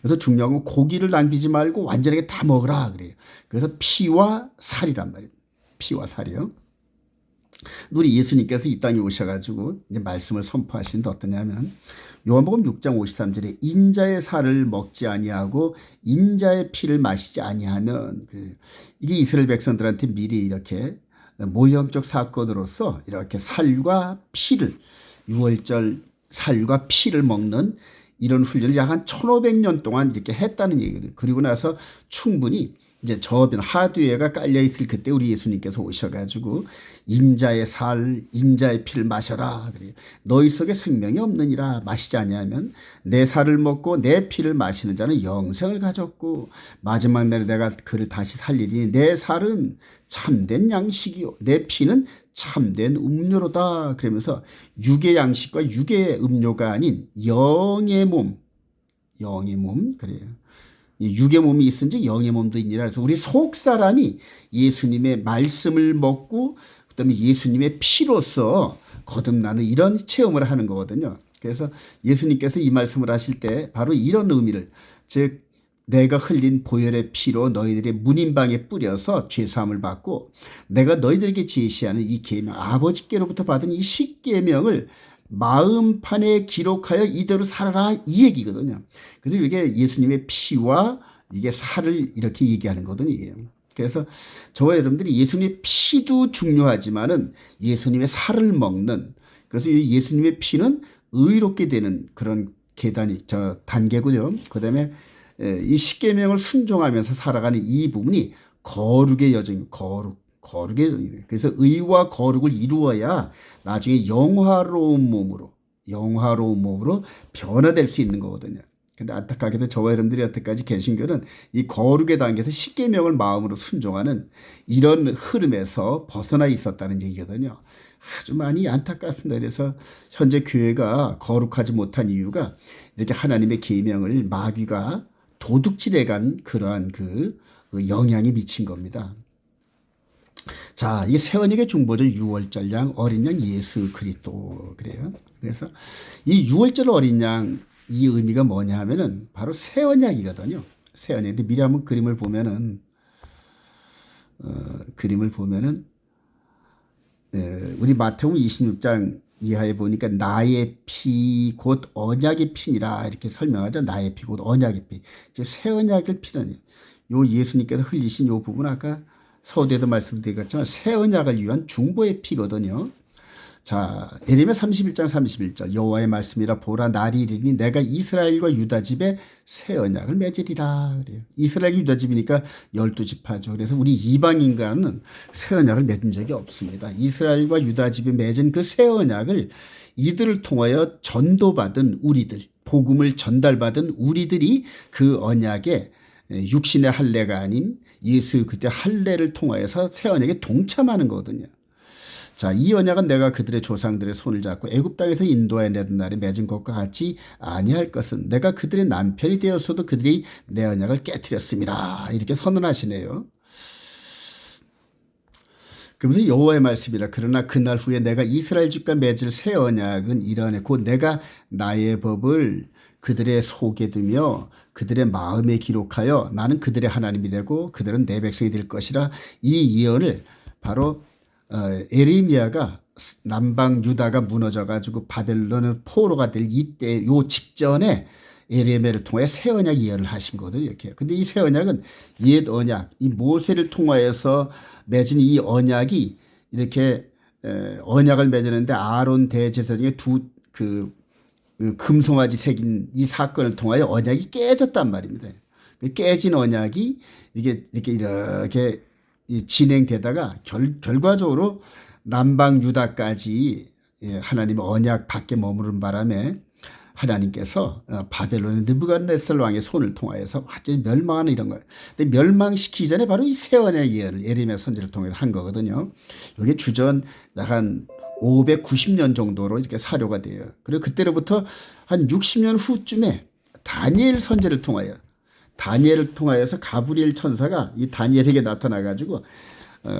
그래서 중요한 건 고기를 남기지 말고 완전하게 다 먹으라 그래요. 그래서 피와 살이란 말이에요. 피와 살이요. 우리 예수님께서 이 땅에 오셔가지고 이제 말씀을 선포하시는데 어떠냐면 요한복음 6장 53절에 인자의 살을 먹지 아니하고 인자의 피를 마시지 아니하면, 이게 이스라엘 백성들한테 미리 이렇게 모형적 사건으로서 이렇게 살과 피를, 유월절 살과 피를 먹는 이런 훈련을 약 한 1500년 동안 이렇게 했다는 얘기거든요. 그리고 나서 충분히 이제 저변 하두에가 깔려 있을 그때 우리 예수님께서 오셔가지고 인자의 살, 인자의 피를 마셔라. 그래요. 너희 속에 생명이 없느니라. 마시지 아니하면 내 살을 먹고 내 피를 마시는 자는 영생을 가졌고 마지막 날에 내가 그를 다시 살리니 내 살은 참된 양식이요 내 피는 참된 음료로다. 그러면서 육의 양식과 육의 음료가 아닌 영의 몸 그래요. 육의 몸이 있은지 영의 몸도 있니라. 그래서 우리 속 사람이 예수님의 말씀을 먹고 그다음에 예수님의 피로서 거듭나는 이런 체험을 하는 거거든요. 그래서 예수님께서 이 말씀을 하실 때 바로 이런 의미를, 즉 내가 흘린 보혈의 피로 너희들의 문인방에 뿌려서 죄사함을 받고 내가 너희들에게 제시하는 이 계명, 아버지께로부터 받은 이 십계명을 마음판에 기록하여 이대로 살아라, 이 얘기거든요. 그래서 이게 예수님의 피와 이게 살을 이렇게 얘기하는 거거든요. 그래서 저와 여러분들이 예수님의 피도 중요하지만은 예수님의 살을 먹는, 그래서 예수님의 피는 의롭게 되는 그런 단계고요. 그다음에 이 십계명을 순종하면서 살아가는 이 부분이 거룩의 여정, 거룩의, 그래서 의와 거룩을 이루어야 나중에 영화로운 몸으로 변화될 수 있는 거거든요. 근데 안타깝게도 저와 여러분들이 여태까지 개신교는 이 거룩의 단계에서 십계명을 마음으로 순종하는 이런 흐름에서 벗어나 있었다는 얘기거든요. 아주 많이 안타깝습니다. 그래서 현재 교회가 거룩하지 못한 이유가 이렇게 하나님의 계명을 마귀가 도둑질해간 그러한 그 영향이 미친 겁니다. 자, 이 새 언약의 중보죠. 유월절 양, 어린 양 예수 그리스도 그래요. 그래서 이 유월절 어린 양 이 의미가 뭐냐 하면은 바로 새 언약이거든요. 새 언약인데 미리 한번 그림을 보면은 우리 마태복음 26장 이하에 보니까 나의 피 곧 언약의 피니라 이렇게 설명하죠. 나의 피 곧 언약의 피. 새 언약을 피는 요 예수님께서 흘리신 요 부분 아까 서두에도 말씀드렸지만 새 언약을 위한 중보의 피거든요. 자, 예레미야 31장 31절 여호와의 말씀이라 보라 날이 이르니 내가 이스라엘과 유다 집에 새 언약을 맺으리라 그래요. 이스라엘 유다 집이니까 12지파죠. 그래서 우리 이방인과는 새 언약을 맺은 적이 없습니다. 이스라엘과 유다 집에 맺은 그 새 언약을 이들을 통하여 전도받은 우리들, 복음을 전달받은 우리들이 그 언약에 육신의 할례가 아닌 예수 그때 할례를 통하여서 새 언약에 동참하는 거거든요. 자, 이 언약은 내가 그들의 조상들의 손을 잡고 애굽 땅에서 인도하여 내던 날에 맺은 것과 같이 아니할 것은 내가 그들의 남편이 되었어도 그들이 내 언약을 깨뜨렸습니다. 이렇게 선언하시네요. 그러면서 여호와의 말씀이라 그러나 그날 후에 내가 이스라엘 집과 맺을 새 언약은 이러하네 곧 내가 나의 법을 그들의 속에 두며 그들의 마음에 기록하여 나는 그들의 하나님이 되고 그들은 내 백성이 될 것이라. 이 예언을 바로 에레미야가 남방 유다가 무너져 가지고 바벨론의 포로가 될 이때 요 직전에 에레미야를 통해 새 언약 예언을 하신 거거든요. 이렇게. 근데 이 새 언약은 옛 언약, 이 모세를 통하여서 맺은 이 언약이 이렇게 언약을 맺었는데 아론 대제사장의 그 금송아지 새긴 이 사건을 통하여 언약이 깨졌단 말입니다. 깨진 언약이 이렇게 진행되다가 결과적으로 남방 유다까지 하나님의 언약 밖에 머무른 바람에 하나님께서 바벨론의 느부갓네살 왕의 손을 통하여서 완전히 멸망하는 이런 거예요. 근데 멸망시키기 전에 바로 이 새 언약 예언을 에레미야 선지를 통해서 한 거거든요. 이게 주전 약 한 590년 정도로 이렇게 사료가 돼요. 그리고 그때로부터 한 60년 후쯤에 다니엘 선지를 통하여서 가브리엘 천사가 이 다니엘에게 나타나 가지고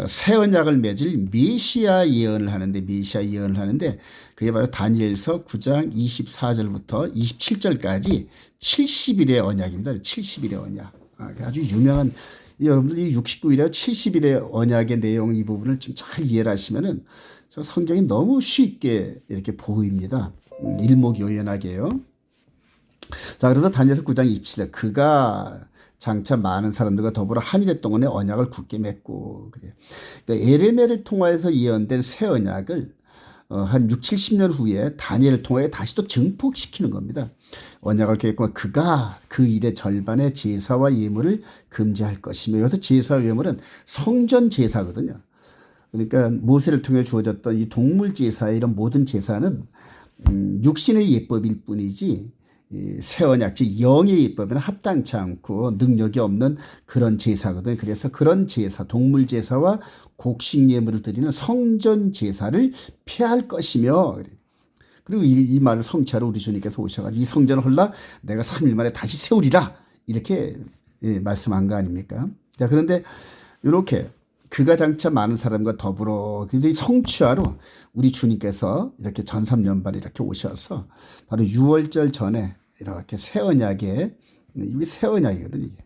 새 언약을 맺을 메시아 예언을 하는데 그게 바로 다니엘서 9장 24절부터 27절까지 70일의 언약입니다. 70일의 언약. 아주 유명한 여러분들이 69일에 70일의 언약의 내용 이 부분을 좀 잘 이해를 하시면은 저 성경이 너무 쉽게 이렇게 보입니다. 일목요연하게요. 자, 그래서 다니엘서 9장 27절 그가 장차 많은 사람들과 더불어 한일의 동안에 언약을 굳게 맺고 그래요. 그러니까 에레미야를 통하여서 예언된 새 언약을 한 6, 70년 후에 다니엘을 통해 다시 또 증폭시키는 겁니다. 언약을 계획하고 그가 그 일의 절반의 제사와 예물을 금지할 것이며 여기서 제사와 예물은 성전 제사거든요. 그러니까 모세를 통해 주어졌던 이 동물 제사 이런 모든 제사는 육신의 예법일 뿐이지 새 언약, 즉 영의 예법에는 합당치 않고 능력이 없는 그런 제사거든요. 그래서 그런 제사, 동물 제사와 곡식 예물을 드리는 성전 제사를 피할 것이며 그리고 이 말을 성취하러 우리 주님께서 오셔가지고 이 성전을 헐라 내가 3일 만에 다시 세우리라 이렇게 말씀한 거 아닙니까? 자, 그런데 이렇게 그가 장차 많은 사람과 더불어 성취하러 우리 주님께서 이렇게 전삼년반 이렇게 오셔서 바로 유월절 전에 이렇게 새 언약에 이게 새 언약이거든요. 이게.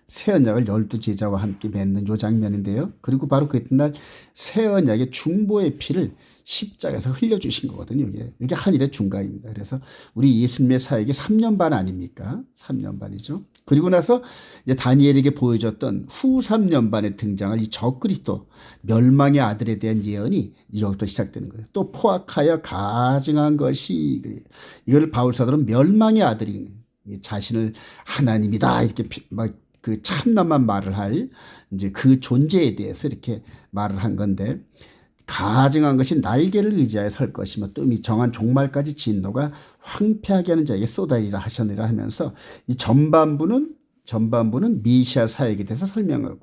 새 언약을 12제자와 함께 맺는 요 장면인데요. 그리고 바로 그 이튿날 새 언약의 중보의 피를 십자가에서 흘려주신 거거든요. 이게 한일의 중간입니다. 그래서 우리 예수님의 사역이 3년 반 아닙니까? 3년 반이죠. 그리고 나서 이제 다니엘에게 보여줬던 후 3년 반에 등장할 이 적그리스도 멸망의 아들에 대한 예언이 이로부터 시작되는 거예요. 또 포악하여 가증한 것이 이걸 바울 사도는 멸망의 아들이 자신을 하나님이다 이렇게 막 그 참남한 말을 할 이제 그 존재에 대해서 이렇게 말을 한 건데 가증한 것이 날개를 의지하여 설 것이며 또 이 정한 종말까지 진노가 황폐하게 하는 자에게 쏟아지리라 하셨느라 하면서 이 전반부는 메시아 사역에 대해서 설명하고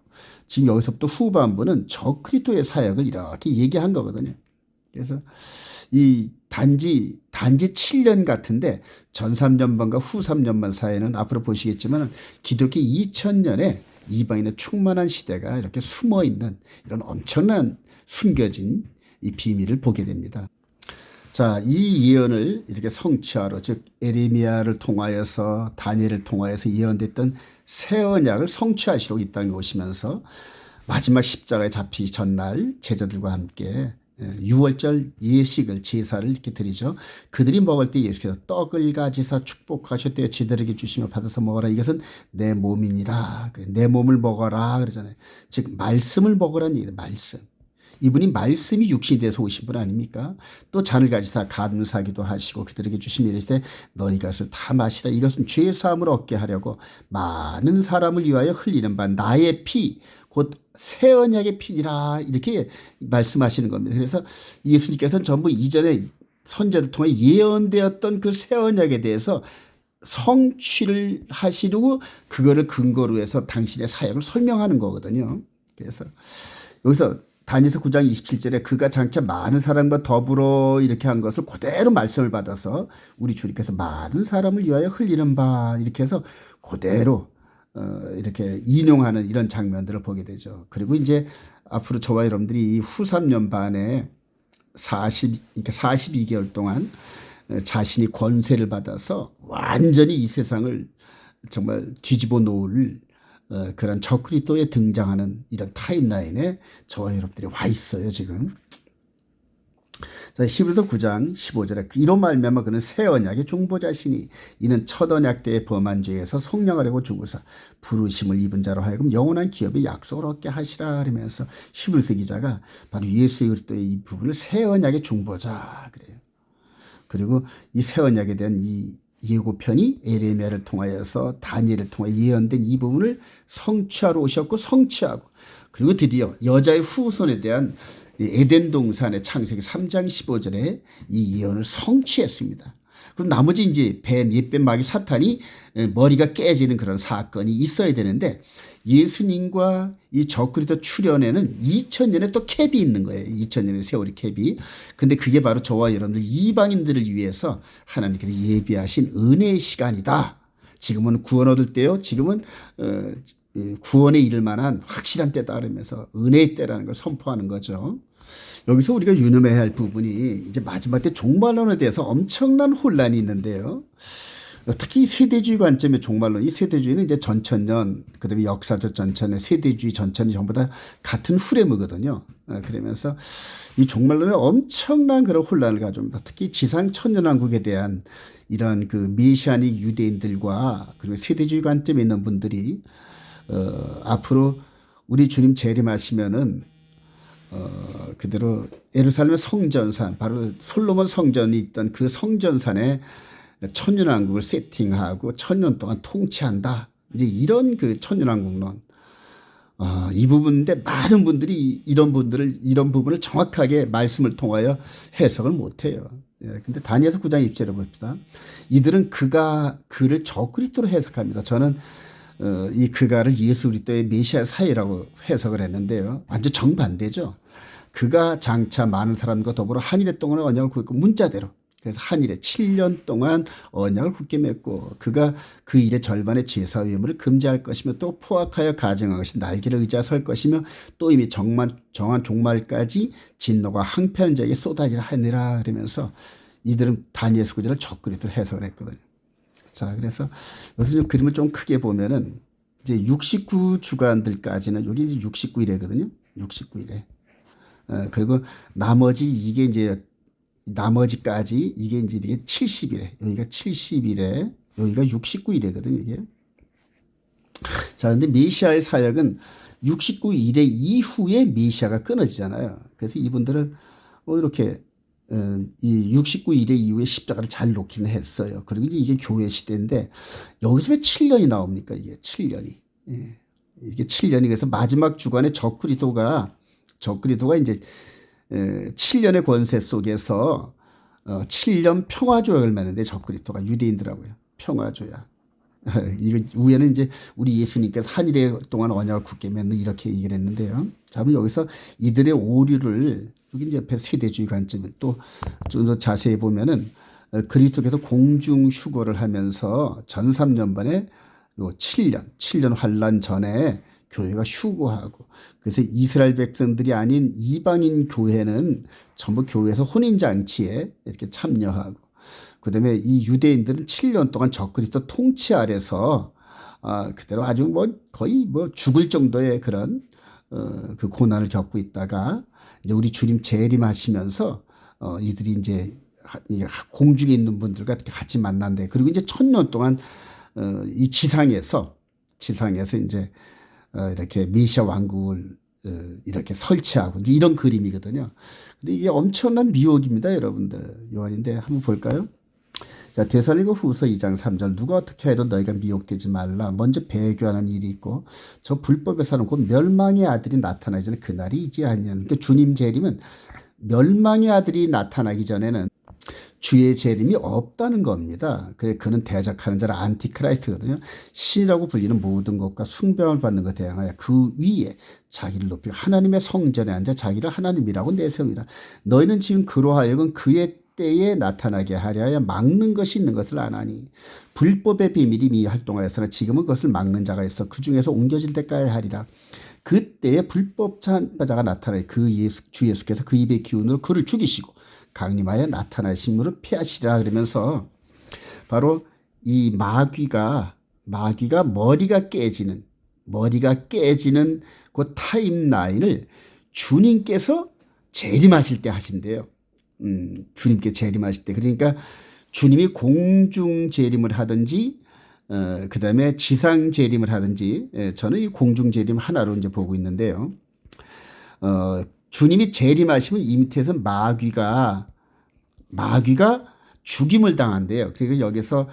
지금 여기서부터 후반부는 적그리스도의 사역을 이렇게 얘기한 거거든요. 그래서 이 단지 7년 같은데 전 3년반과 후 3년반 사이에는 앞으로 보시겠지만 기독교 2000년에 이방인의 충만한 시대가 이렇게 숨어 있는 이런 엄청난 숨겨진 이 비밀을 보게 됩니다. 자, 이 예언을 이렇게 성취하러 즉 에레미야를 통하여서 다니엘을 통하여서 예언됐던 새 언약을 성취하시러 이 땅에 오시면서 마지막 십자가에 잡히기 전날 제자들과 함께 유월절 예식을 제사를 이렇게 드리죠. 그들이 먹을 때 예수께서 떡을 가지사 축복하셨대요. 지들에게 주시며 받아서 먹어라. 이것은 내 몸이니라. 내 몸을 먹어라 그러잖아요. 즉 말씀을 먹으라는 얘기예요. 말씀. 이분이 말씀이 육신이 돼서 오신 분 아닙니까? 또 잔을 가지사 감사기도 하시고 그들에게 주시며 이르시되 너희가 이것을 다 마시라. 이것은 죄 사함을 얻게 하려고 많은 사람을 위하여 흘리는 바 나의 피 곧 새 언약의 피니라 이렇게 말씀하시는 겁니다. 그래서 예수님께서는 전부 이전에 선제를 통해 예언되었던 그 새 언약에 대해서 성취를 하시고 그거를 근거로 해서 당신의 사역을 설명하는 거거든요. 그래서 여기서 다니엘서 9장 27절에 그가 장차 많은 사람과 더불어 이렇게 한 것을 그대로 말씀을 받아서 우리 주님께서 많은 사람을 위하여 흘리는 바 이렇게 해서 그대로 이렇게 인용하는 이런 장면들을 보게 되죠. 그리고 이제 앞으로 저와 여러분들이 이 후 3년 반에 42개월 동안 자신이 권세를 받아서 완전히 이 세상을 정말 뒤집어 놓을 그런 적그리스도에 등장하는 이런 타임라인에 저와 여러분들이 와 있어요 지금. 히브리서 9장 15절에 이로 말미암아 그는 새 언약의 중보자시니 이는 첫 언약 때의 범한 죄에서 속량하려고 죽으사 부르심을 입은 자로 하여금 영원한 기업의 약속을 얻게 하시라 하면서 히브리서 기자가 바로 예수 그리스도의 이 부분을 새 언약의 중보자 그래요. 그리고 이 새 언약에 대한 이 예고편이 에레미야를 통하여서 다니엘을 통해 예언된 이 부분을 성취하러 오셨고 성취하고 그리고 드디어 여자의 후손에 대한 에덴 동산의 창세기 3장 15절에 이 예언을 성취했습니다. 그럼 나머지 이제 뱀, 옛뱀, 마귀, 사탄이 머리가 깨지는 그런 사건이 있어야 되는데 예수님과 이 적그리스도 출현에는 2000년에 또 캡이 있는 거예요. 2000년의 세월이 캡이. 근데 그게 바로 저와 여러분들 이방인들을 위해서 하나님께서 예비하신 은혜의 시간이다. 지금은 구원 얻을 때요. 지금은 구원에 이를 만한 확실한 때다 그러면서 은혜의 때라는 걸 선포하는 거죠. 여기서 우리가 유념해야 할 부분이 이제 마지막 때 종말론에 대해서 엄청난 혼란이 있는데요. 특히 세대주의 관점의 종말론, 이 세대주의는 이제 전천년, 그 다음에 역사적 전천년, 세대주의 전천이 전부 다 같은 후레모거든요. 그러면서 이 종말론에 엄청난 그런 혼란을 가져옵니다. 특히 지상 천년왕국에 대한 이런 그 메시아닉 유대인들과 그리고 세대주의 관점에 있는 분들이 앞으로 우리 주님 재림하시면은 그대로 예루살렘 성전산 바로 솔로몬 성전이 있던 그 성전산에 천년왕국을 세팅하고 천년 동안 통치한다. 이제 이런 그 천년왕국론 이 부분인데 많은 분들이 이런 부분을 정확하게 말씀을 통하여 해석을 못해요. 근데 다니엘서 9장 2절을 봅시다. 이들은 그를 적그리스도로 해석합니다. 저는 이 그가를 예수 그리스도의 메시아 사이라고 해석을 했는데요. 완전 정반대죠. 그가 장차 많은 사람과 더불어 한일의 동안의 언약을 굳고 문자대로 그래서 한일에 7년 동안 언약을 굳게 맺고 그가 그 일의 절반의 제사 의무를 금지할 것이며 또 포악하여 가증한 것이 날개를 의지하여 설 것이며 또 이미 정한 종말까지 진노가 항폐하는 자에게 쏟아지라 하니라 그러면서 이들은 다니엘서 9절을 적그리스도로 해석을 했거든요. 자, 그래서 여기서 좀 그림을 좀 크게 보면은 이제 69주간들까지는 여기 이제 69일이거든요. 69일에. 그리고 나머지까지 이게 이제 70일에, 여기가 70일에, 여기가 69일이거든요, 이게. 자, 근데 메시아의 사역은 69일의 이후에 메시아가 끊어지잖아요. 그래서 이분들은 이렇게 이 69일의 이후에 십자가를 잘 놓기는 했어요. 그리고 이게 교회 시대인데 여기서 왜 7년이 나옵니까? 이게 7년이. 예. 이게 7년이 그래서 마지막 주간에 적그리스도가 이제 7년의 권세 속에서 7년 평화조약을 맺는데 적그리스도가 유대인들하고요. 평화조약. 이거 위에는 이제 우리 예수님께서 한일의 동안 언약을 굳게 맺는 이렇게 얘기를 했는데요. 자, 그럼 여기서 이들의 오류를 여기 이제 옆에 세대주의 관점을 또 좀 더 자세히 보면은 그리스도께서 공중 휴거를 하면서 전 3년반에 요 7년 환란 전에 교회가 휴거하고 그래서 이스라엘 백성들이 아닌 이방인 교회는 전부 교회에서 혼인잔치에 이렇게 참여하고 그다음에 이 유대인들은 7년 동안 적그리스도 통치 아래서 그대로 아주 뭐 거의 뭐 죽을 정도의 그런 그 고난을 겪고 있다가 이제 우리 주님 재림하시면서 이들이 이제 공중에 있는 분들과 같이 만난대. 그리고 이제 1000년 동안 이 지상에서 이제 이렇게 메시아 왕국을 이렇게 설치하고 이제 이런 그림이거든요. 근데 이게 엄청난 미혹입니다, 여러분들. 요한인데 한번 볼까요? 자, 데살로니가 후서 2장 3절 누가 어떻게 해도 너희가 미혹되지 말라. 먼저 배교하는 일이 있고 저 불법에 사는 곧 멸망의 아들이 나타나기 전에 그날이 있지 않냐. 그러니까 주님 재림은 멸망의 아들이 나타나기 전에는 주의 재림이 없다는 겁니다. 그래 그는 대적하는 자라 안티크라이스트거든요. 신이라고 불리는 모든 것과 숭배를 받는 것에 대항하여 그 위에 자기를 높이고 하나님의 성전에 앉아 자기를 하나님이라고 내세웁니다. 너희는 지금 그로하여금 그의 때에 나타나게 하려 막는 것이 있는 것을 아나니 불법의 비밀이 미 활동하였으나 지금은 그것을 막는 자가 있어 그 중에서 옮겨질 때까지 하리라. 그때에 불법 참가자가 나타나요. 주 예수께서 그 입의 기운으로 그를 죽이시고 강림하여 나타나심으로 피하시라. 그러면서 바로 이 마귀가 머리가 깨지는 그 타임라인을 주님께서 재림하실 때 하신대요. 주님께 재림하실 때. 그러니까 주님이 공중 재림을 하든지 그 다음에 지상 재림을 하든지 저는 이 공중 재림 하나로 이제 보고 있는데요. 주님이 재림하시면 이 밑에서 마귀가 죽임을 당한대요. 그리고 여기서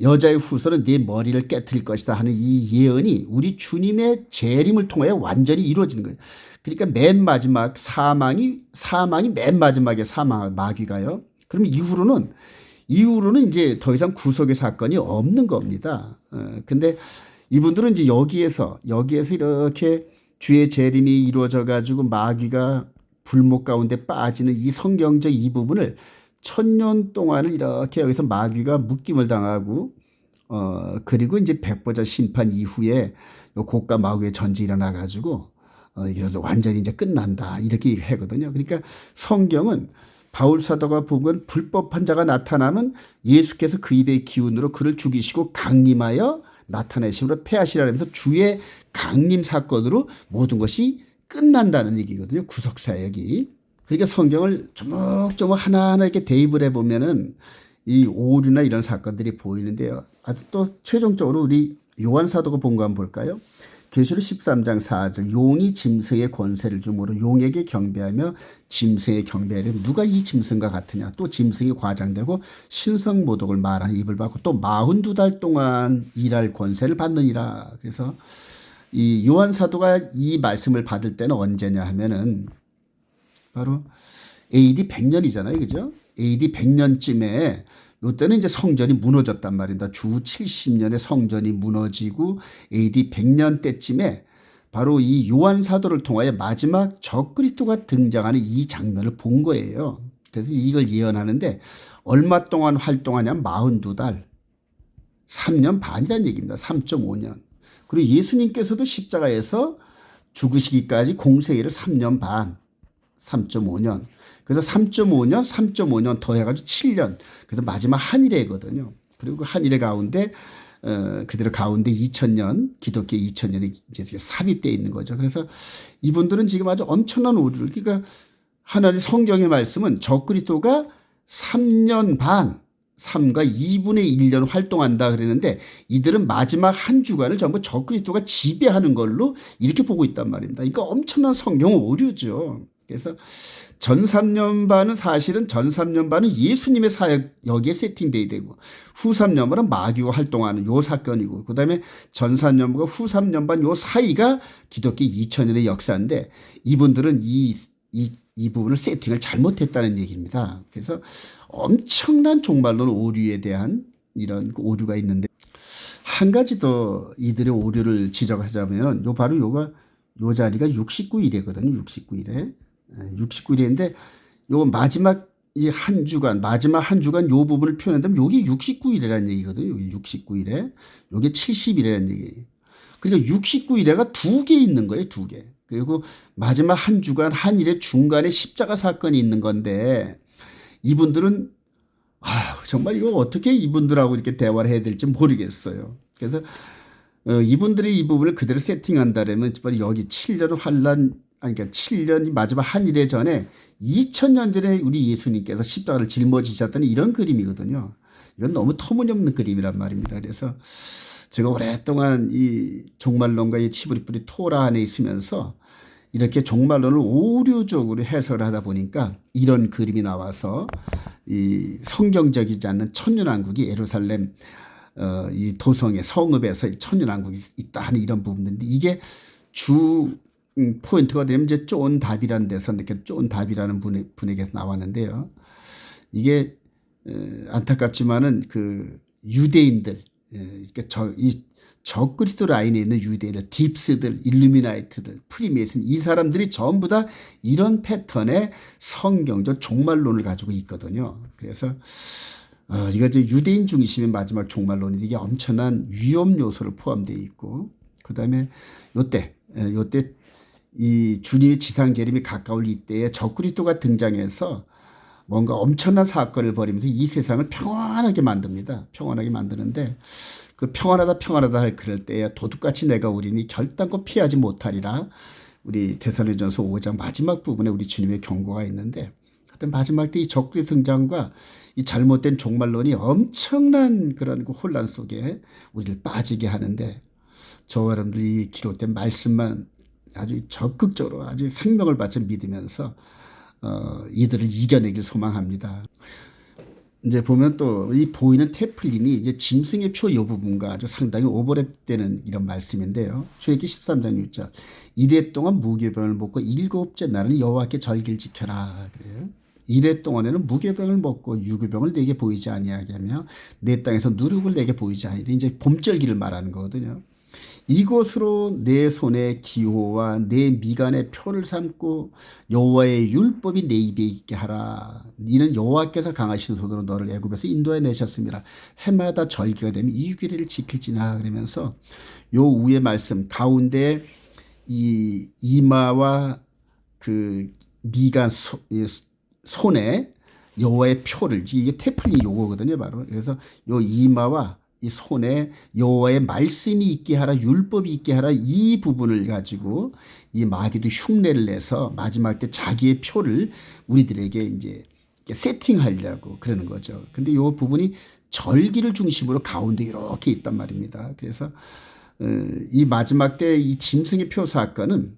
여자의 후손은 네 머리를 깨트릴 것이다 하는 이 예언이 우리 주님의 재림을 통하여 완전히 이루어지는 거예요. 그러니까 맨 마지막 사망이 맨 마지막에 사망한 마귀가요. 그럼 이후로는 이제 더 이상 구속의 사건이 없는 겁니다. 근데 이분들은 이제 여기에서 이렇게 주의 재림이 이루어져 가지고 마귀가 불목 가운데 빠지는 이 성경적 이 부분을 1000년 동안을 이렇게 여기서 마귀가 묶임을 당하고 그리고 이제 백보자 심판 이후에 고가 마귀의 전쟁이 일어나 가지고 그래서 완전히 이제 끝난다 이렇게 하거든요. 그러니까 성경은 바울 사도가 보면 불법한 자가 나타나면 예수께서 그 입의 기운으로 그를 죽이시고 강림하여 나타내심으로 패하시라면서 주의 강림 사건으로 모든 것이 끝난다는 얘기거든요. 구속사역이. 그러니까 성경을 조목조목 하나하나 이렇게 대입을 해보면은 이 오류나 이런 사건들이 보이는데요. 또 최종적으로 우리 요한 사도가 본 거 한번 볼까요? 계시록 13장 4절 용이 짐승의 권세를 주므로 용에게 경배하며 짐승에 경배하려 누가 이 짐승과 같으냐. 또 짐승이 과장되고 신성모독을 말하는 입을 받고 또 42달 동안 일할 권세를 받느니라. 그래서 이 요한 사도가 이 말씀을 받을 때는 언제냐 하면은 바로 AD 100년이잖아요. 그죠? AD 100년쯤에 이때는 이제 성전이 무너졌단 말입니다. 주 70년에 성전이 무너지고 AD 100년 때쯤에 바로 이 요한 사도를 통하여 마지막 적그리스도가 등장하는 이 장면을 본 거예요. 그래서 이걸 예언하는데 얼마 동안 활동하냐면 42달, 3년 반이라는 얘기입니다. 3.5년. 그리고 예수님께서도 십자가에서 죽으시기까지 공생애를 3년 반, 3.5년. 그래서 3.5년 더 해가지고 7년. 그래서 마지막 한일회거든요. 그리고 그 한일회 가운데 그대로 가운데 2000년 기독교 2000년이 이제 삽입되어 있는 거죠. 그래서 이분들은 지금 아주 엄청난 오류를 그러니까 하나님 성경의 말씀은 적그리스도가 3년 반 3과 2분의 1년 활동한다 그랬는데 이들은 마지막 한 주간을 전부 적그리스도가 지배하는 걸로 이렇게 보고 있단 말입니다. 그러니까 엄청난 성경 오류죠. 그래서 전 3년 반은 사실은 전 3년 반은 예수님의 사역 여기에 세팅돼야 되고 후 3년 반은 마귀가 활동하는 요 사건이고 그다음에 전 3년 반과 후 3년 반 요 사이가 기독교 2000년의 역사인데 이분들은 이 이 부분을 세팅을 잘못했다는 얘기입니다. 그래서 엄청난 종말론 오류에 대한 이런 오류가 있는데, 한 가지 더 이들의 오류를 지적하자면 바로 요 자리가 69일이거든요. 69일에. 69일인데 요 마지막 마지막 한 주간 요 부분을 표현한다면 요게 69일이라는 얘기거든요. 요게 69일에. 요게 70일이라는 얘기예요. 그러니까 69일에가 두 개 있는 거예요. 두 개. 그리고 마지막 한 주간 한 일의 중간에 십자가 사건이 있는 건데, 이분들은 정말 이거 어떻게 이분들하고 이렇게 대화를 해야 될지 모르겠어요. 그래서 이분들이 이 부분을 그대로 세팅한다면 여기 7년 환란, 그러니까 7년이 마지막 한 일에 전에 2000년 전에 우리 예수님께서 십자가를 짊어지셨다는 이런 그림이거든요. 이건 너무 터무니없는 그림이란 말입니다. 그래서 제가 오랫동안 이 종말론과 이 치부리뿌리 토라 안에 있으면서 이렇게 종말론을 오류적으로 해석을 하다 보니까 이런 그림이 나와서 이 성경적이지 않는 천년왕국이 예루살렘 이 도성의 성읍에서 천년왕국이 있다 하는 이런 부분인데, 이게 주 포인트가 되면 이제 쫀 답이라는 데서 이렇게 쫀 답이라는 분에게서 나왔는데요. 이게 안타깝지만은 그 유대인들, 이 적그리스도 라인에 있는 유대인들, 딥스들, 일루미나이트들, 프리메이슨, 이 사람들이 전부 다 이런 패턴의 성경적 종말론을 가지고 있거든요. 그래서 이거 이제 유대인 중심의 마지막 종말론이 이게 엄청난 위험 요소를 포함되어 있고, 그 다음에 요때 이 주님의 지상 재림이 가까울 이때에 적그리스도가 등장해서 뭔가 엄청난 사건을 벌이면서 이 세상을 평안하게 만듭니다. 평안하게 만드는데, 그 평안하다 할 그럴 때에 도둑같이 내가 오리니 결단코 피하지 못하리라. 우리 데살로니가전서 5장 마지막 부분에 우리 주님의 경고가 있는데, 하여튼 마지막 때 이 적그리스도 등장과 이 잘못된 종말론이 엄청난 그런 그 혼란 속에 우리를 빠지게 하는데, 저와 여러분들이 기록된 말씀만 아주 적극적으로 아주 생명을 바쳐 믿으면서 이들을 이겨내길 소망합니다. 이제 보면 또 이 보이는 테플린이 이제 짐승의 표 이 부분과 아주 상당히 오버랩되는 이런 말씀인데요. 출애굽기 13장 6절. 이래 동안 무교병을 먹고 일곱째 날은 여호와께 절기를 지켜라. 그래요. 이래 동안에는 무교병을 먹고 유교병을 내게 보이지 아니하게 하며 내 땅에서 누룩을 내게 보이지 아니하리라. 이제 봄절기를 말하는 거거든요. 이곳으로 내 손의 기호와 내 미간의 표를 삼고 여호와의 율법이 내 입에 있게 하라. 이는 여호와께서 강하신 손으로 너를 애굽에서 인도해 내셨습니다. 해마다 절기가 되면 이 규례를 지킬지나. 그러면서 요 위의 말씀 가운데 이 이마와 그 미간 손에 여호와의 표를, 이게 테플린 요거거든요 바로. 그래서 요 이마와 이 손에 여호와의 말씀이 있게 하라, 율법이 있게 하라, 이 부분을 가지고 이 마귀도 흉내를 내서 마지막 때 자기의 표를 우리들에게 이제 세팅하려고 그러는 거죠. 근데 이 부분이 절기를 중심으로 가운데 이렇게 있단 말입니다. 그래서 이 마지막 때 이 짐승의 표 사건은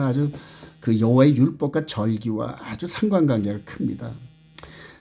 아주 그 여호와의 율법과 절기와 아주 상관관계가 큽니다.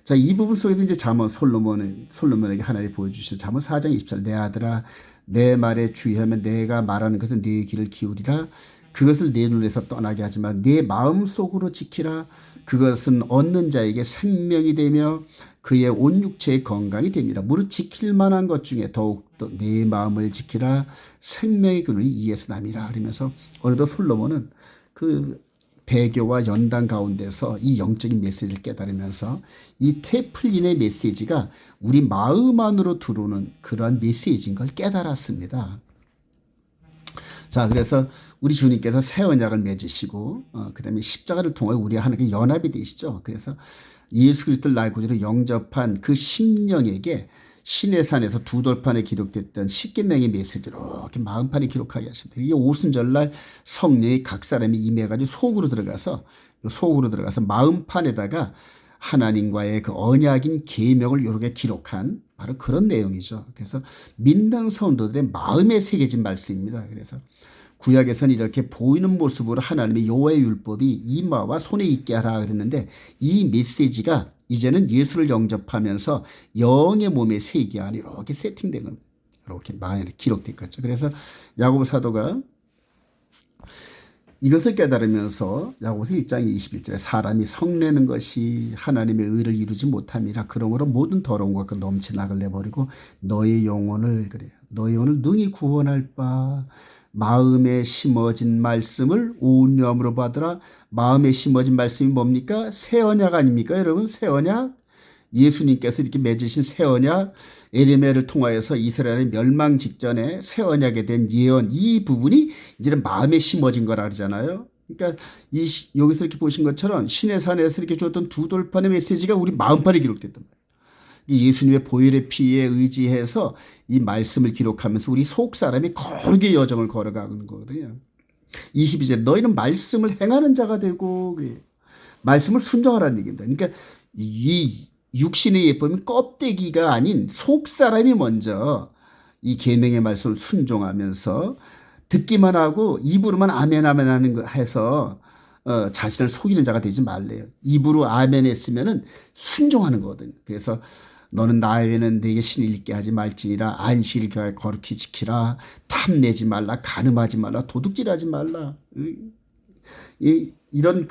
자, 이 부분 속에서 이제 잠언 솔로몬에게 하나님 보여주신 잠언 4장 24절. 내 아들아, 내 말에 주의하면 내가 말하는 것은 네 귀를 기울이라. 그것을 내 눈에서 떠나게 하지만 내 마음 속으로 지키라. 그것은 얻는 자에게 생명이 되며 그의 온 육체의 건강이 됩니다. 무릇 지킬 만한 것 중에 더욱더 내 마음을 지키라. 생명의 근원이 이에서 남이라. 그러면서 어느덧 솔로몬은 그 배교와 연단 가운데서 이 영적인 메시지를 깨달으면서 이 테플린의 메시지가 우리 마음 안으로 들어오는 그러한 메시지인 걸 깨달았습니다. 자, 그래서 우리 주님께서 새 언약을 맺으시고 그 다음에 십자가를 통해 우리와 하나님께 연합이 되시죠. 그래서 예수 그리스도를 나의 구주로 영접한 그 심령에게 시내산에서 두 돌판에 기록됐던 십계명의 메시지를 이렇게 마음판에 기록하게 하십니다. 이게 오순절날 성령이 각 사람이 임해가지고 속으로 들어가서 마음판에다가 하나님과의 그 언약인 계명을 이렇게 기록한 바로 그런 내용이죠. 그래서 믿는 성도들의 마음에 새겨진 말씀입니다. 그래서 구약에서는 이렇게 보이는 모습으로 하나님의 여호와의 율법이 이마와 손에 있게 하라 그랬는데, 이 메시지가 이제는 예수를 영접하면서 영의 몸에 새기게 하니 이렇게 세팅된 겁니다. 이렇게 마음에 기록된 거죠. 그래서 야고보 사도가 이것을 깨달으면서 야고보서 1장 21절에 사람이 성내는 것이 하나님의 의를 이루지 못함이라. 그러므로 모든 더러운 것과 넘친 악을 내버리고 너의 영혼을 그래요. 너의 영혼을 능히 구원할 바 마음에 심어진 말씀을 온유함으로 받으라. 마음에 심어진 말씀이 뭡니까? 새 언약 아닙니까? 여러분, 새 언약. 예수님께서 이렇게 맺으신 새 언약, 에레미야를 통하여서 이스라엘의 멸망 직전에 새 언약에 대한 예언, 이 부분이 이제는 마음에 심어진 거라 그러잖아요. 그러니까 여기서 이렇게 보신 것처럼 신의 산에서 이렇게 줬던 두 돌판의 메시지가 우리 마음판에 기록됐단 말이에요. 예수님의 보혈의 피에 의지해서 이 말씀을 기록하면서 우리 속 사람이 거룩의 여정을 걸어가는 거거든요. 22절 너희는 말씀을 행하는 자가 되고 그래요. 말씀을 순종하라는 얘기입니다. 그러니까 이 육신의 예쁨이 껍데기가 아닌 속 사람이 먼저 이 계명의 말씀을 순종하면서 듣기만 하고 입으로만 아멘 아멘 하는 거 해서 자신을 속이는 자가 되지 말래요. 입으로 아멘 했으면은 순종하는 거거든요. 그래서 너는 나 외에는 내게 신을 있게 하지 말지니라. 안식일을 거룩히 지키라. 탐내지 말라. 간음하지 말라. 도둑질하지 말라. 이런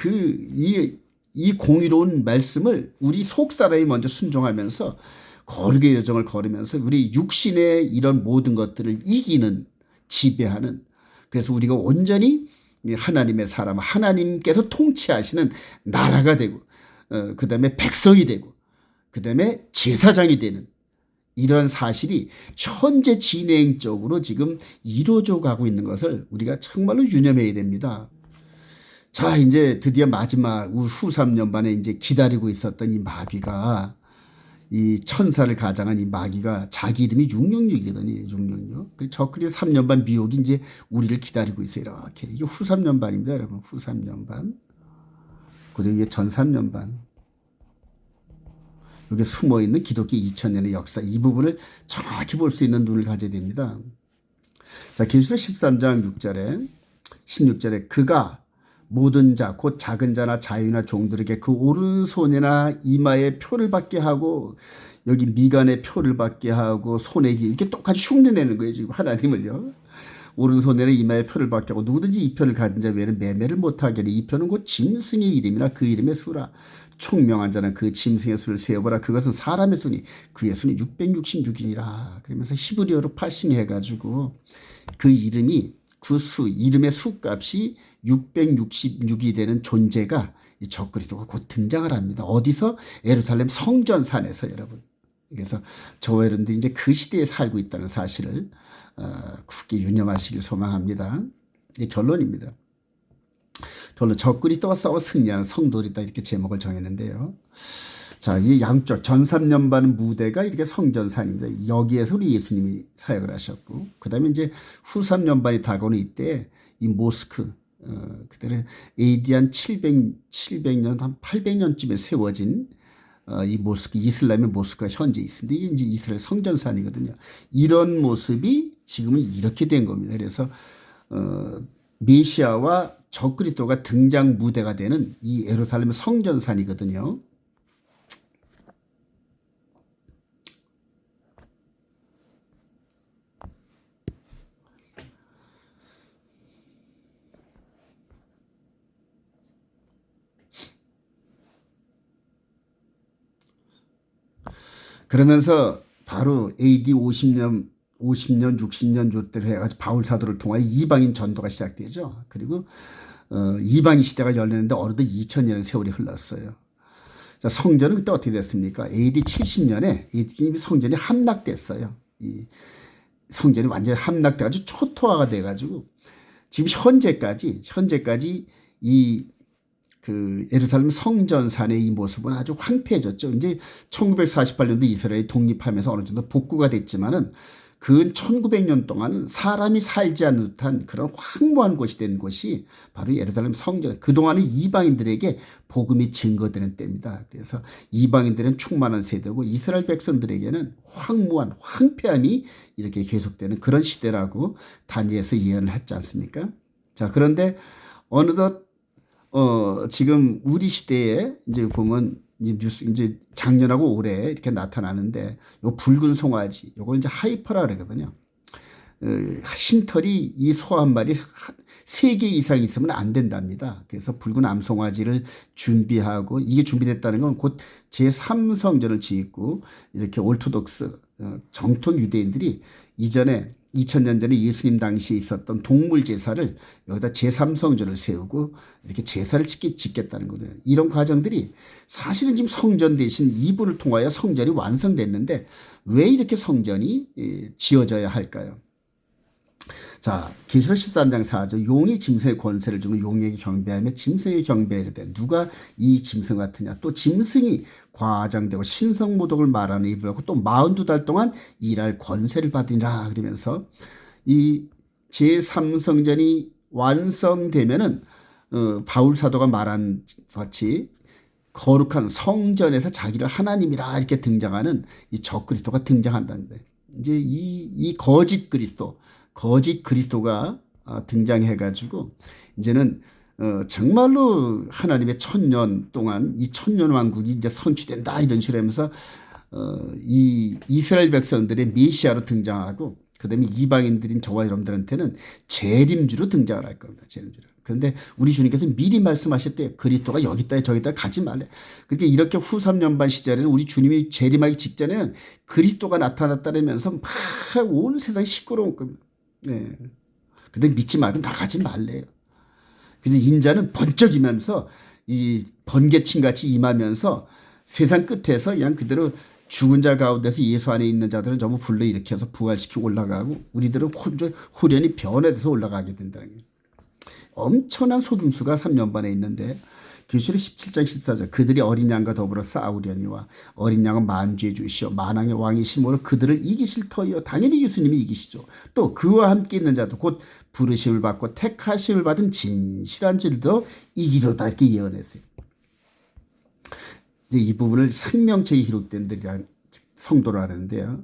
이 공의로운 말씀을 우리 속 사람이 먼저 순종하면서 거룩의 여정을 걸으면서 우리 육신의 이런 모든 것들을 이기는, 지배하는, 그래서 우리가 온전히 하나님의 사람, 하나님께서 통치하시는 나라가 되고 그 다음에 백성이 되고 그 다음에 제사장이 되는 이런 사실이 현재 진행적으로 지금 이루어져 가고 있는 것을 우리가 정말로 유념해야 됩니다. 자, 이제 드디어 마지막 후 3년반에 이제 기다리고 있었던 이 마귀가, 이 천사를 가장한 이 마귀가 자기 이름이 666이거든요. 666. 적그리 3년반 미혹이 이제 우리를 기다리고 있어요. 이렇게. 이게 후 3년반입니다, 여러분. 후 3년반. 그리고 이게 전 3년반. 여기 숨어 있는 기독교 2000년의 역사, 이 부분을 정확히 볼 수 있는 눈을 가져야 됩니다. 자, 계시록 13장 6절에 16절에 그가 모든 자 곧 작은 자나 자유나 종들에게 그 오른손이나 이마에 표를 받게 하고 여기 미간에 표를 받게 하고 손에 이렇게 똑같이 흉내내는 거예요. 지금 하나님을요. 오른손에는 이마에 표를 받게 하고 누구든지 이 표를 가진 자 외에는 매매를 못하게 하리. 이 표는 곧 짐승의 이름이나 그 이름의 수라. 총명한 자는 그 짐승의 수를 세어보라. 그것은 사람의 수니 그의 수는 666이니라. 그러면서 히브리어로 파싱해가지고 그 이름이 그 이름의 수값이 666이 되는 존재가 이 적그리스도가 곧 등장을 합니다. 어디서? 예루살렘 성전산에서 여러분. 그래서 저와 여러분들이 이제 그 시대에 살고 있다는 사실을 굳게 유념하시길 소망합니다. 이제 결론입니다. 결론, 적그리스도와 싸워 승리하는 성도들이다, 이렇게 제목을 정했는데요. 자, 이 양쪽 전 3년반 무대가 이렇게 성전산입니다. 여기에서 우리 예수님이 사역을 하셨고, 그 다음에 이제 후 3년반이 다가오는 이때 이 모스크, 그때는 AD 한 700년, 한 800년쯤에 세워진 이 모스크, 이슬람의 모스크가 현재 있습니다. 이게 이제 이스라엘 성전산이거든요. 이런 모습이 지금은 이렇게 된 겁니다. 그래서 메시아와 적그리스도가 등장 무대가 되는 이 예루살렘 성전산이거든요. 그러면서 바로 AD 50년, 60년 요때를 해가지고 바울 사도를 통하여 이방인 전도가 시작되죠. 그리고 이방인 시대가 열리는데 어느덧 2000년의 세월이 흘렀어요. 자, 성전은 그때 어떻게 됐습니까? AD 70년에 이미 성전이 함락됐어요. 이 성전이 완전히 함락돼가지고 초토화가 돼가지고 지금 현재까지 이 예루살렘 성전산의 이 모습은 아주 황폐해졌죠. 이제 1948년도 이스라엘이 독립하면서 어느 정도 복구가 됐지만은 그 1900년 동안은 사람이 살지 않는 듯한 그런 황무한 곳이 된 곳이 바로 예루살렘 성전. 그동안은 이방인들에게 복음이 증거되는 때입니다. 그래서 이방인들은 충만한 세대고 이스라엘 백성들에게는 황무한 황폐함이 이렇게 계속되는 그런 시대라고 다니엘에서 예언을 했지 않습니까? 자, 그런데 어느덧 지금 우리 시대에 이제 보면 이 뉴스 이제 작년하고 올해 이렇게 나타나는데 요 붉은 송아지, 요걸 이제 하이퍼라 그러거든요. 신털이 이 소 한 마리 3개 이상 있으면 안 된답니다. 그래서 붉은 암송아지를 준비하고, 이게 준비됐다는 건 곧 제3성전을 짓고 이렇게 오르토독스 정통 유대인들이 이전에 2000년 전에 예수님 당시에 있었던 동물 제사를 여기다 제3성전을 세우고 이렇게 제사를 짓겠다는 거죠. 이런 과정들이 사실은 지금 성전 대신 이분을 통하여 성전이 완성됐는데 왜 이렇게 성전이 지어져야 할까요? 자, 계시록 13장 4절, 용이 짐승의 권세를 주고 용에게 경배하며 짐승에게 경배해야 돼. 누가 이 짐승 같으냐? 또 짐승이 과장되고 신성모독을 말하는 입을 하고 또 42달 동안 일할 권세를 받으리라. 그러면서 이 제3성전이 완성되면은 바울 사도가 말한 같이 거룩한 성전에서 자기를 하나님이라 이렇게 등장하는 이 적그리스도가 등장한다는데, 이제 이 거짓 그리스도가 등장해가지고 이제는 정말로 하나님의 1000년 동안 이 1000년 왕국이 이제 선취된다 이런 식으로 하면서 이 이스라엘 백성들의 메시아로 등장하고, 그다음에 이방인들인 저와 여러분들한테는 재림주로 등장을 할 겁니다. 재림주로. 그런데 우리 주님께서 미리 말씀하셨대요. 그리스도가 여기 있다 저기 있다 가지 말래. 그렇게 이렇게 후 3년반 시절에는 우리 주님이 재림하기 직전에는 그리스도가 나타났다면서 막 온 세상이 시끄러운 겁니다. 네. 근데 믿지 말고 나가지 말래요. 그래서 인자는 번쩍이면서 이 번개침같이 임하면서 세상 끝에서 그냥 그대로 죽은 자 가운데서 예수 안에 있는 자들은 전부 불러일으켜서 부활시키고 올라가고, 우리들은 호련히 변해서 올라가게 된다는 거예요. 엄청난 속임수가 3년 반에 있는데, 계시록 17장 14절, 그들이 어린 양과 더불어 싸우려니와 어린 양은 만주의 주시오 만왕의 왕이시므로 그들을 이기실 터이요. 당연히 예수님이 이기시죠. 또 그와 함께 있는 자도 곧 부르심을 받고 택하심을 받은 진실한 자들도 이기로다 이렇게 예언했어요. 이제 이 부분을 생명책에 기록된 들이란 성도로 하는데요.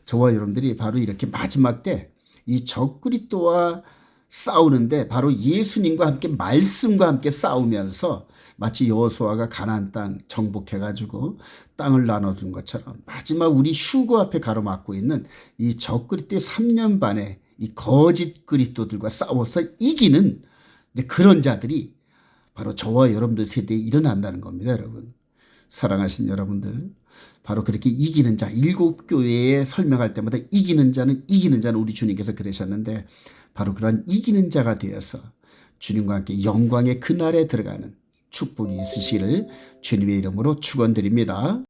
저와 여러분들이 바로 이렇게 마지막 때 이 적그리스도와 싸우는데 바로 예수님과 함께 말씀과 함께 싸우면서 마치 여호수아가 가나안 땅 정복해가지고 땅을 나눠준 것처럼 마지막 우리 휴거 앞에 가로막고 있는 이 적그리스도의 3년 반에 이 거짓 그리스도들과 싸워서 이기는 이제 그런 자들이 바로 저와 여러분들 세대에 일어난다는 겁니다. 여러분, 사랑하신 여러분들, 바로 그렇게 이기는 자, 7교회에 설명할 때마다 이기는 자는 우리 주님께서 그러셨는데, 바로 그런 이기는 자가 되어서 주님과 함께 영광의 그날에 들어가는 축복이 있으시기를 주님의 이름으로 축원드립니다.